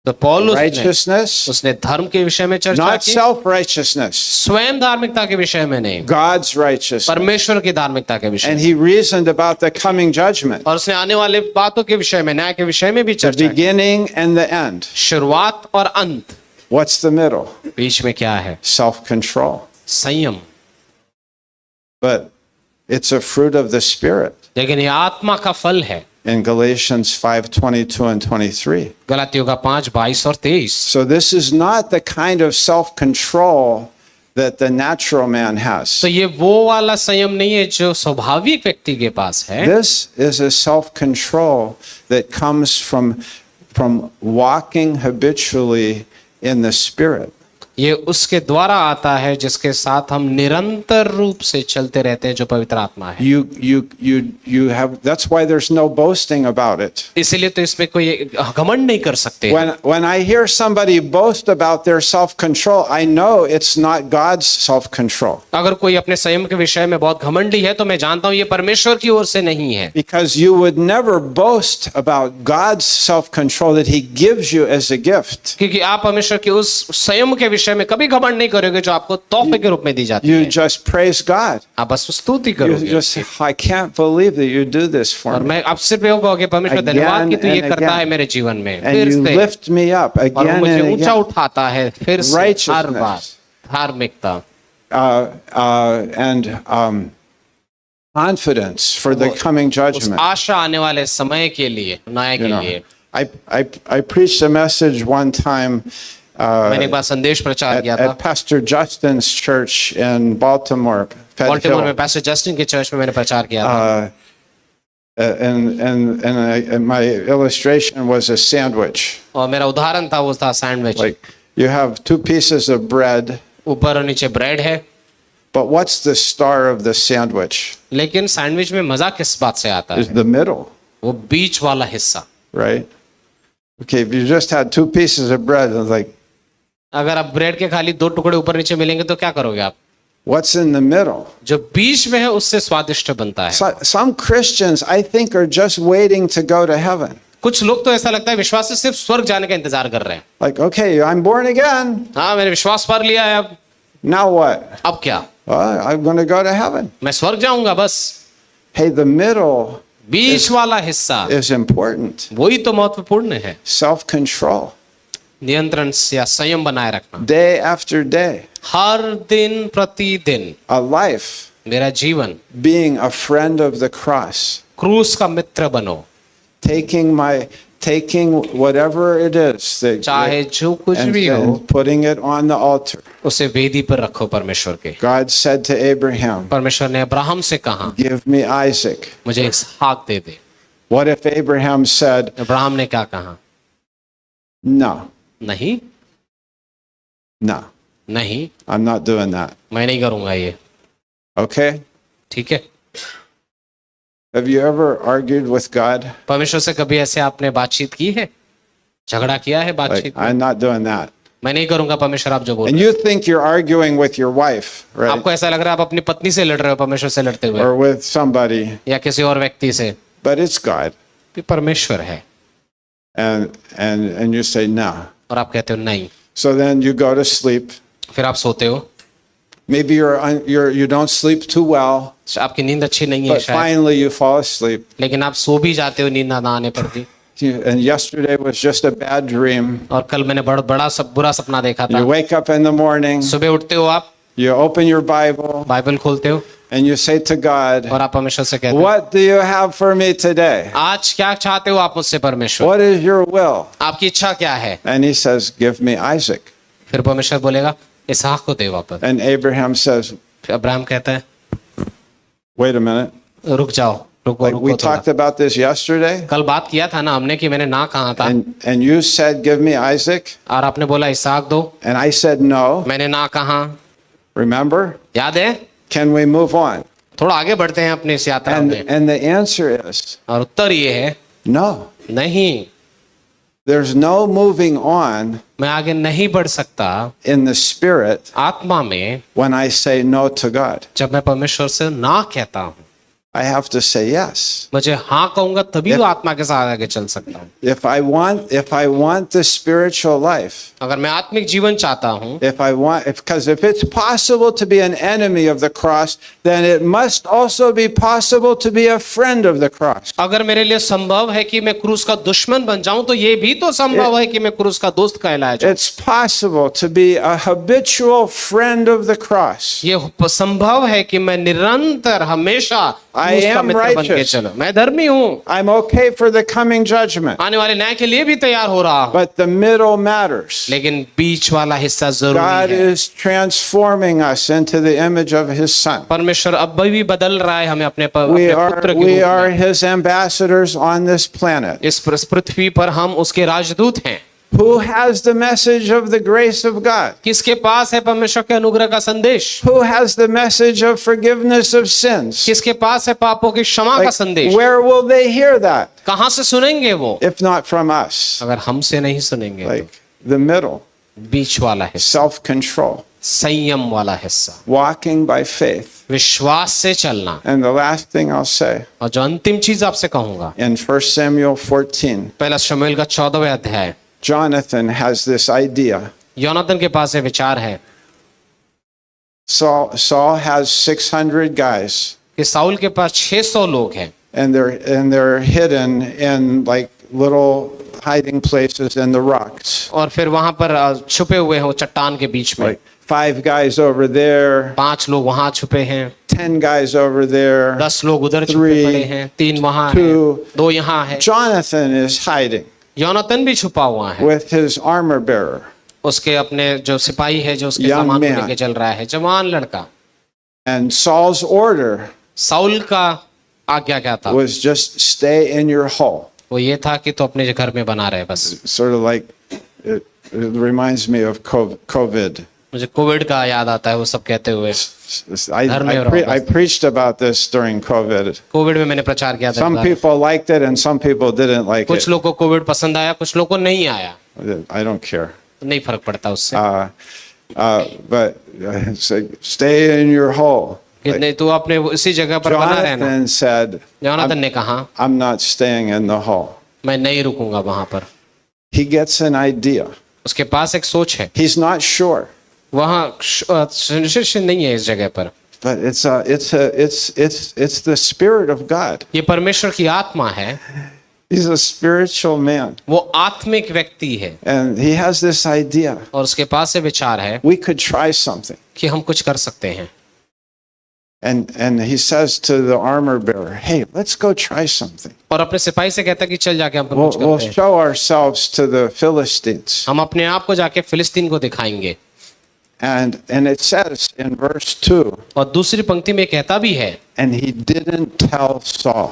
तो पौलुस ने righteousness, उसने धर्म के विषय में चर्चा not की, self-righteousness, स्वयं धार्मिकता के विषय में नहीं, God's righteousness. परमेश्वर की धार्मिकता के विषय And में। he reasoned about the coming judgment, और उसने आने वाले बातों के विषय में, न्याय के विषय में भी the चर्चा की। beginning and the end. शुरुआत और अंत, What's the middle? बीच में क्या है? Self-control. संयम। But it's a fruit of the Spirit लेकिन ये आत्मा का फल है, in Galatians 5:22 and 23. गलातियों का 5, 22 और 23। So this is not the kind of self-control that the natural man has. तो ये वो वाला संयम नहीं है जो स्वाभाविक व्यक्ति के पास है। This is a self-control that comes from walking habitually in the Spirit. ये उसके द्वारा आता है जिसके साथ हम निरंतर रूप से चलते रहते हैं, जो पवित्र आत्मा है। You have, that's why there's no boasting about it. इसीलिए तो इसमें कोई घमंड नहीं कर सकते। When I hear somebody boast about their self-control, I know it's not God's self-control. अगर कोई अपने संयम के विषय में बहुत घमंडी है तो मैं जानता हूं ये परमेश्वर की ओर से नहीं है। Because you would never boast about God's self-control that he gives you as a gift. क्योंकि आप परमेश्वर के उस संयम के विषय में कभी घमंड नहीं करोगे जो आपको तोहफे के रूप में दी जाती You है। just praise God. आप बस स्तुति You करोगे just, I can't believe that you do this for और me. मैं आप सिर्फ ये कहोगे परमेश्वर Again धन्यवाद कि तू ये and करता again. है मेरे जीवन में, And फिर you से, lift me up और वो again मुझे and ऊंचा again. उठाता है फिर से, हर बार। Righteousness. धार्मिकता And confidence for the coming उस judgment. आशा आने वाले समय के लिए, न्याय के You know, लिए। I preached a message one time मैंने एक बार संदेश प्रचार किया था at Pastor Justin's church in Baltimore, Fed Baltimore में, Hill. पैस्टर जस्टिन के चर्च में मैंने प्रचार किया था। And my illustration was a sandwich. और मेरा उदाहरण था वो था sandwich. Like you have two pieces of bread, ऊपर और नीचे ब्रेड है, but what's the star of the sandwich? लेकिन सैंडविच में मजा किस बात से आता Is है? the middle, वो बीच वाला हिस्सा। right? Okay, if you just had two pieces of bread, it's like, अगर आप ब्रेड के खाली 2 टुकड़े ऊपर नीचे मिलेंगे तो क्या करोगे आप? what's in the middle? जो बीच में है उससे स्वादिष्ट बनता है। Some Christians, I think, are just waiting to go to heaven. कुछ लोग तो ऐसा लगता है विश्वास से सिर्फ स्वर्ग जाने का इंतजार कर रहे हैं। Like, okay, I'm born again. हाँ, मैंने विश्वास पा लिया है, अब Now what? अब क्या? Well, I'm going to go to heaven. मैं स्वर्ग जाऊंगा बस। Hey, the middle बीच वाला हिस्सा is important. वही तो महत्वपूर्ण है। Self-control. नियंत्रण या संयम बनाए रखना, Day after day. हर दिन प्रतिदिन। A life मेरा जीवन being a friend of the cross. क्रूस का मित्र बनो, Taking whatever it is चाहे जो कुछ भी हो and putting it on the altar. उसे वेदी पर रखो परमेश्वर के। God said to Abraham, परमेश्वर ने अब्राहम से कहा give me Isaac. मुझे इसहाक दे दे। What if Abraham said, Abraham ने क्या कहा? no, नहीं no, नहीं, I'm not doing that. मैं नहीं करूंगा ये। Okay? ठीक है। Have you ever argued with God? परमेश्वर से कभी ऐसे आपने बातचीत की है, झगड़ा किया है Like, बातचीत में? I'm not doing that. मैं नहीं करूंगा परमेश्वर, आप जो बोल And रहे you think you're arguing with your wife, हैं। right? आपको ऐसा लग रहा है आप अपनी पत्नी से लड़ रहे हो परमेश्वर से लड़ते हुए, Or with somebody, या किसी और व्यक्ति से। but it's God. ये परमेश्वर है, And you say no. और आप कहते हो नहीं। So then you go to sleep. फिर आप सोते हो, Maybe you don't sleep too well, आपकी नींद अच्छी नहीं है but शायद, finally you fall asleep. लेकिन आप सो भी जाते हो नींद ना आने पर भी। And yesterday was just a bad dream. और कल मैंने बुरा सपना देखा था। You wake up in the morning, सुबह उठते हो आप, you open your Bible, Bible खोलते हो, and you say to God, और आप परमेश्वर से कहते हो, what do you have for me today? आज क्या चाहते हो आप मुझसे परमेश्वर, What is your will? आपकी इच्छा क्या है? And he says, give me Isaac. फिर परमेश्वर बोलेगा इसहाक को दे वापस। And Abraham says, फिर अब्राहम कहता है wait a minute. रुक जाओ, रुको Like we रुको talked थोड़ा। about this yesterday, कल बात किया था ना हमने कि मैंने ना कहा था, and you said, give me Isaac. और आपने बोला इसहाक दो, And I said, no. मैंने ना कहा, Remember? याद है? Can we move on? थोड़ा आगे बढ़ते हैं अपने इस यात्रा में। And the answer is और उत्तर ये है no. नहीं, There's no moving on मैं आगे नहीं बढ़ सकता in the spirit आत्मा में when I say no to God. जब मैं परमेश्वर से ना कहता हूँ। I have to say yes. मुझे हाँ कहूंगा तभी वो आत्मा के साथ आगे चल सकता हूँ। If I want the spiritual life, अगर मैं आत्मिक जीवन चाहता हूँ, because if it's possible to be an enemy of the cross, then it must also be possible to be a friend of the cross. अगर मेरे लिए संभव है कि मैं क्रूस का दुश्मन बन जाऊं, तो ये भी तो संभव है कि मैं क्रूस का दोस्त कहलाया जाऊं। It's possible to be a habitual friend of the cross. ये संभव है कि मैं निरंतर हमेशा I क्रूस का am मित्र बन के righteous. चलूं। मैं धर्मी हूँ, I'm okay for the coming judgment, आने वाले न्याय के लिए भी तैयार हो रहा हूँ, but the middle matters. लेकिन बीच वाला हिस्सा God जरूरी है। is transforming us into the image of His Son. परमेश्वर अब भी बदल रहा है हमें अपने We पुत्र के we रूप are में। His ambassadors on this planet. इस पृथ्वी पर हम उसके राजदूत हैं। Who has the message of the grace of God? किसके पास है परमेश्वर के अनुग्रह का संदेश? Who has the message of forgiveness of sins? किसके पास है पापों की क्षमा का Like, संदेश? where will they hear that कहां से सुनेंगे वो, if not from us? अगर हमसे नहीं सुनेंगे? Like the middle, बीच वाला हिस्सा, self-control, संयम वाला हिस्सा, walking by faith. विश्वास से चलना। And the last thing I'll say, और जो अंतिम चीज आपसे कहूंगा, in 1 Samuel 14, पहला शमूएल का 14वां अध्याय, Jonathan has this idea. योनातन के पास है विचार है Saul has 600 guys, कि साउल के पास 600 लोग हैं, and they're hidden in like little hiding places in the rocks. और फिर वहां पर छुपे हुए हैं वो चट्टान के बीच में। Like 5 guys over there, 5 लोग वहां छुपे हैं, 10 guys over there. 10 लोग उधर छुपे 3, पड़े हैं, 3 वहां हैं, 2. 2 यहाँ है। Jonathan is hiding योनातन भी छुपा हुआ है, with his armor bearer. उसके अपने जो सिपाही है जो उसके Young सामान को man. लेके चल रहा है, जवान लड़का। And Saul's order साउल का आज्ञा क्या था? was just stay in your hole. वो ये था कि तो अपने घर में बना रहे बस। Sort of like, it reminds me of COVID. मुझे कोविड का याद आता है वो सब कहते हुए। I preached about this during COVID. Covid में मैंने प्रचार किया था। Some people liked it and some people didn't like कुछ it. लोग को कोविड पसंद आया, कुछ लोग को नहीं आया, I don't care. नहीं फर्क पड़ता उससे। But so stay in your hole. कि नहीं तू अपने इसी जगह पर बना रहना। Jonathan said, योनातन ने कहा I'm not staying in the hole. मैं नहीं रुकूंगा वहां पर। He gets an idea. उसके पास एक सोच है, He's not sure, वहां सुनिश्चित नहीं है इस जगह पर, but it's the Spirit of God. ये परमेश्वर की आत्मा है, He's a spiritual man, वो आत्मिक व्यक्ति है, and he has this idea. और उसके पास से विचार है We could try something. कि हम कुछ कर सकते हैं। And he says to the armor bearer, hey, let's go try something. और अपने सिपाही से कहता है कि चल जाके हम कुछ We'll करते हैं, show ourselves to the Philistines. हम अपने आप को जाके फिलिस्तीन को दिखाएंगे। And it says in verse 2, और दूसरी पंक्ति में कहता भी है and he didn't tell Saul.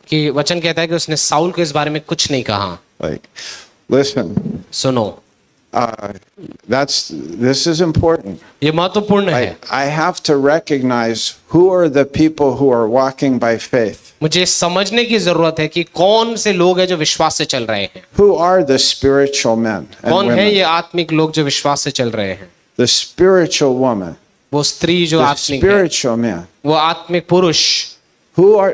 कि वचन कहता है कि उसने साउल को इस बारे में कुछ नहीं कहा। Like, listen, सुनो, This is important. ये महत्वपूर्ण है। I have to recognize who are the people who are walking by faith. मुझे समझने की जरूरत है कि कौन से लोग हैं जो विश्वास से चल रहे हैं। Who are the spiritual men and कौन है women? ये आत्मिक लोग जो विश्वास से चल रहे हैं? The spiritual woman, वो स्त्री जो the आत्मिक है, spiritual man. वो आत्मिक पुरुष। Who are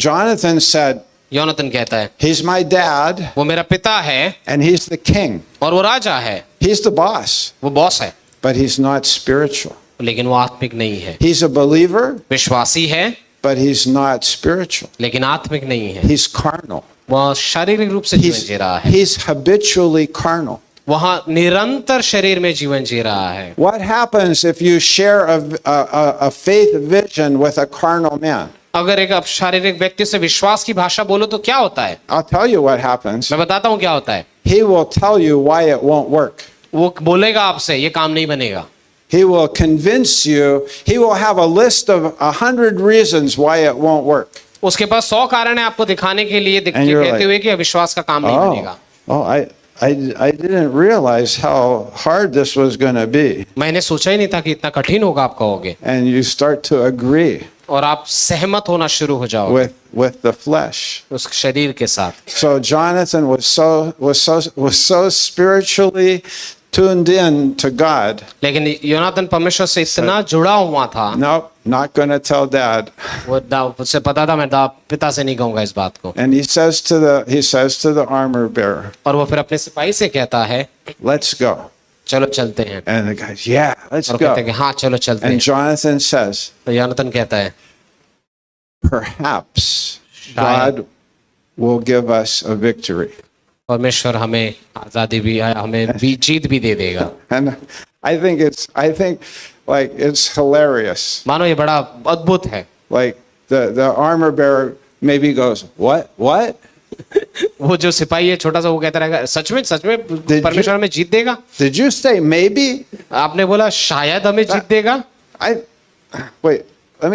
Jonathan said, योनातन कहता है he's my dad वो मेरा पिता है and he's the king. और वो राजा है, He's the boss, वो बॉस है, but he's not spiritual. लेकिन वो आत्मिक नहीं है। He's a believer, विश्वासी है but he's not spiritual. लेकिन आत्मिक नहीं है। He's carnal. वह शारीरिक रूप से जीवन जी रहा है, He's habitually carnal. वहां निरंतर शरीर में जीवन जी रहा है। What happens if you share a faith vision with a carnal man? अगर एक आप शारीरिक व्यक्ति से विश्वास की भाषा बोलो तो क्या होता है? I'll tell you what happens. मैं बताता हूँ क्या होता है। He will tell you why it won't work. वो बोलेगा आपसे ये काम नहीं बनेगा। He will convince you. He will have a list of 100 reasons why it won't work. उसके पास 100 कारण है आपको दिखाने के लिए And you're कहते like, हुए कि अविश्वास का काम नहीं बनेगा। I didn't realize how hard this was going to be. मैंने सोचा ही नहीं था कि इतना कठिन होगा आप कहोगे, And you start to agree और आप सहमत होना शुरू हो जाओगे with the flesh. उस शरीर के साथ। So Jonathan was so spiritually tuned in to God. लेकिन योनातन परमेश्वर से इतना जुड़ा हुआ था, Nope, not going to tell dad. उससे पता था मैं पिता से नहीं कहूंगा इस बात को। And he says to the armor bearer, और वो फिर अपने सिपाही से कहता है "Let's go." चलो चलते हैं। And the guy's, "Yeah, let's और कहते go." हैं कि हाँ चलो चलते हैं। And Jonathan says, तो योनातन कहता है "Perhaps God will give us a victory." परमेश्वर हमें आजादी भी हमें जीत भी दे देगा। And I think like it's hilarious. मानो ये बड़ा अद्भुत है। Like the armor bearer maybe goes, "What?" वो जो सिपाही है छोटा सा, वो कहता रहेगा सच में परमेश्वर हमें जीत देगा? Did you say maybe? आपने बोला शायद हमें जीत देगा? Wait, let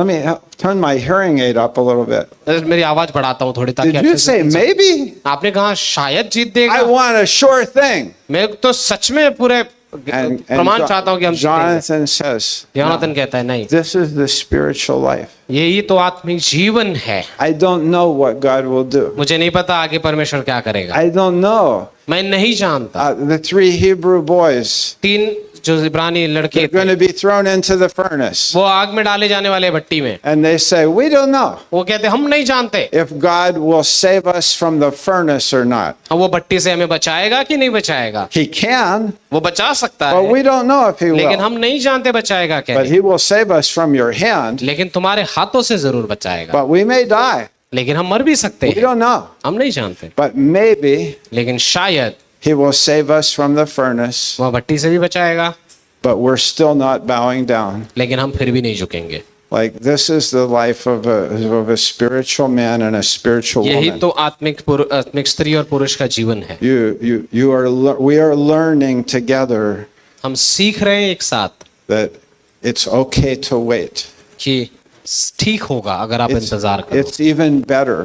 me turn my hearing aid up a little bit. मेरी आवाज बढ़ाता हूँ थोड़ी ताकि Did you अच्छे से say सुन सकूं। maybe? आपने कहा शायद जीत I देगा? want a sure thing. मैं तो सच में पूरे And प्रमाण चाहता हूँ कि हम जीतेंगे। Jonathan says, योनातन कहता है नहीं, "This is the spiritual life. यही तो आत्मिक जीवन है। I don't know what God will do. मुझे नहीं पता आगे परमेश्वर क्या करेगा, I don't know." मैं नहीं जानता। The 3 Hebrew boys, 3 जो इब्रानी लड़के they're going थे, to be thrown into the furnace. वो आग में डाले जाने वाले भट्टी में। And they say, "We don't know वो कहते हम नहीं जानते if God will save us from the furnace or not." वो भट्टी से हमें बचाएगा कि नहीं बचाएगा। He can, वो बचा सकता but है, we don't know if He लेकिन will. हम नहीं जानते बचाएगा But कैसे। He will save us from your hand, लेकिन तुम्हारे हाथों से जरूर बचाएगा। but we may die. लेकिन हम मर भी सकते We हैं, don't know. हम नहीं जानते। But maybe लेकिन शायद He will save us from the furnace, वह भट्टी से भी बचाएगा, but we're still not bowing down. लेकिन हम फिर भी नहीं झुकेंगे। Like this is the life of a spiritual man and a spiritual यही woman. तो आत्मिक स्त्री और पुरुष का जीवन है। We are learning together हम सीख रहे हैं एक साथ that it's okay to wait. कि ठीक होगा अगर आप इंतजार करो। It's even better.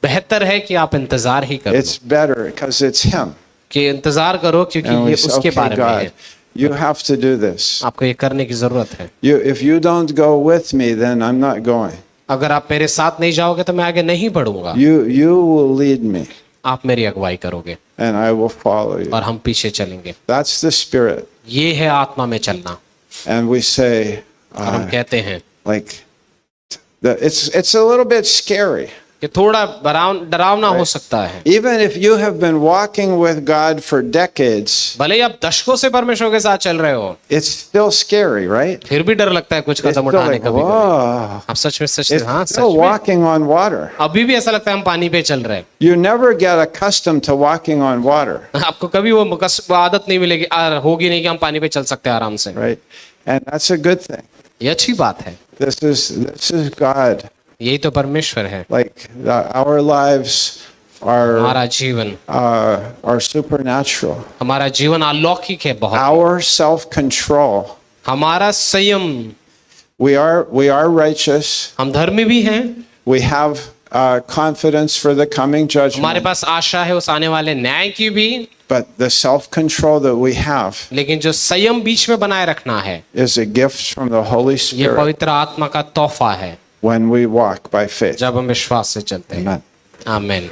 बेहतर है कि आप इंतजार ही करो, It's better because it's Him. कि इंतजार करो क्योंकि And ये we say, उसके "Okay, बारे में है। God, you have to do this. आपको ये करने की जरूरत है। If you don't go with me, then I'm not going. अगर आप मेरे साथ नहीं जाओगे तो मैं आगे नहीं बढ़ूंगा। You will lead me, आप मेरी अगुवाई करोगे and I will follow you." और हम पीछे चलेंगे। That's the Spirit. ये है आत्मा में चलना। And we say, और हम कहते हैं like, it's a little bit scary. कि थोड़ा डरावना हो सकता है। Even if you have been walking with God for decades, भले ही आप दशकों से परमेश्वर के साथ चल रहे हो, it's still scary, right? फिर भी डर लगता है कुछ It's कदम still उठाने like, कभी कभी। whoa. आप सच में हाँ It's सच still में walking on water. अभी भी ऐसा लगता है हम पानी पे चल रहे हैं। You never get accustomed to walking on water, आपको कभी वो आदत नहीं मिलेगी, होगी नहीं कि हम पानी पे चल सकते हैं आराम से। right? And that's a good thing. ये अच्छी बात है। This is God. यही तो परमेश्वर है। Like our lives are हमारा जीवन supernatural. हमारा जीवन अलौकिक है बहुत। Our self-control. हमारा संयम, We are righteous. हम धर्मी भी हैं। We have confidence for the coming हमारे judgment. पास आशा है उस आने वाले न्याय की भी। But the self-control that we have लेकिन जो संयम बीच में बनाए रखना है, is a gift from the Holy ये Spirit पवित्र आत्मा का तोहफा है when we walk by faith. जब हम विश्वास से चलते हैं। Amen. आमीन।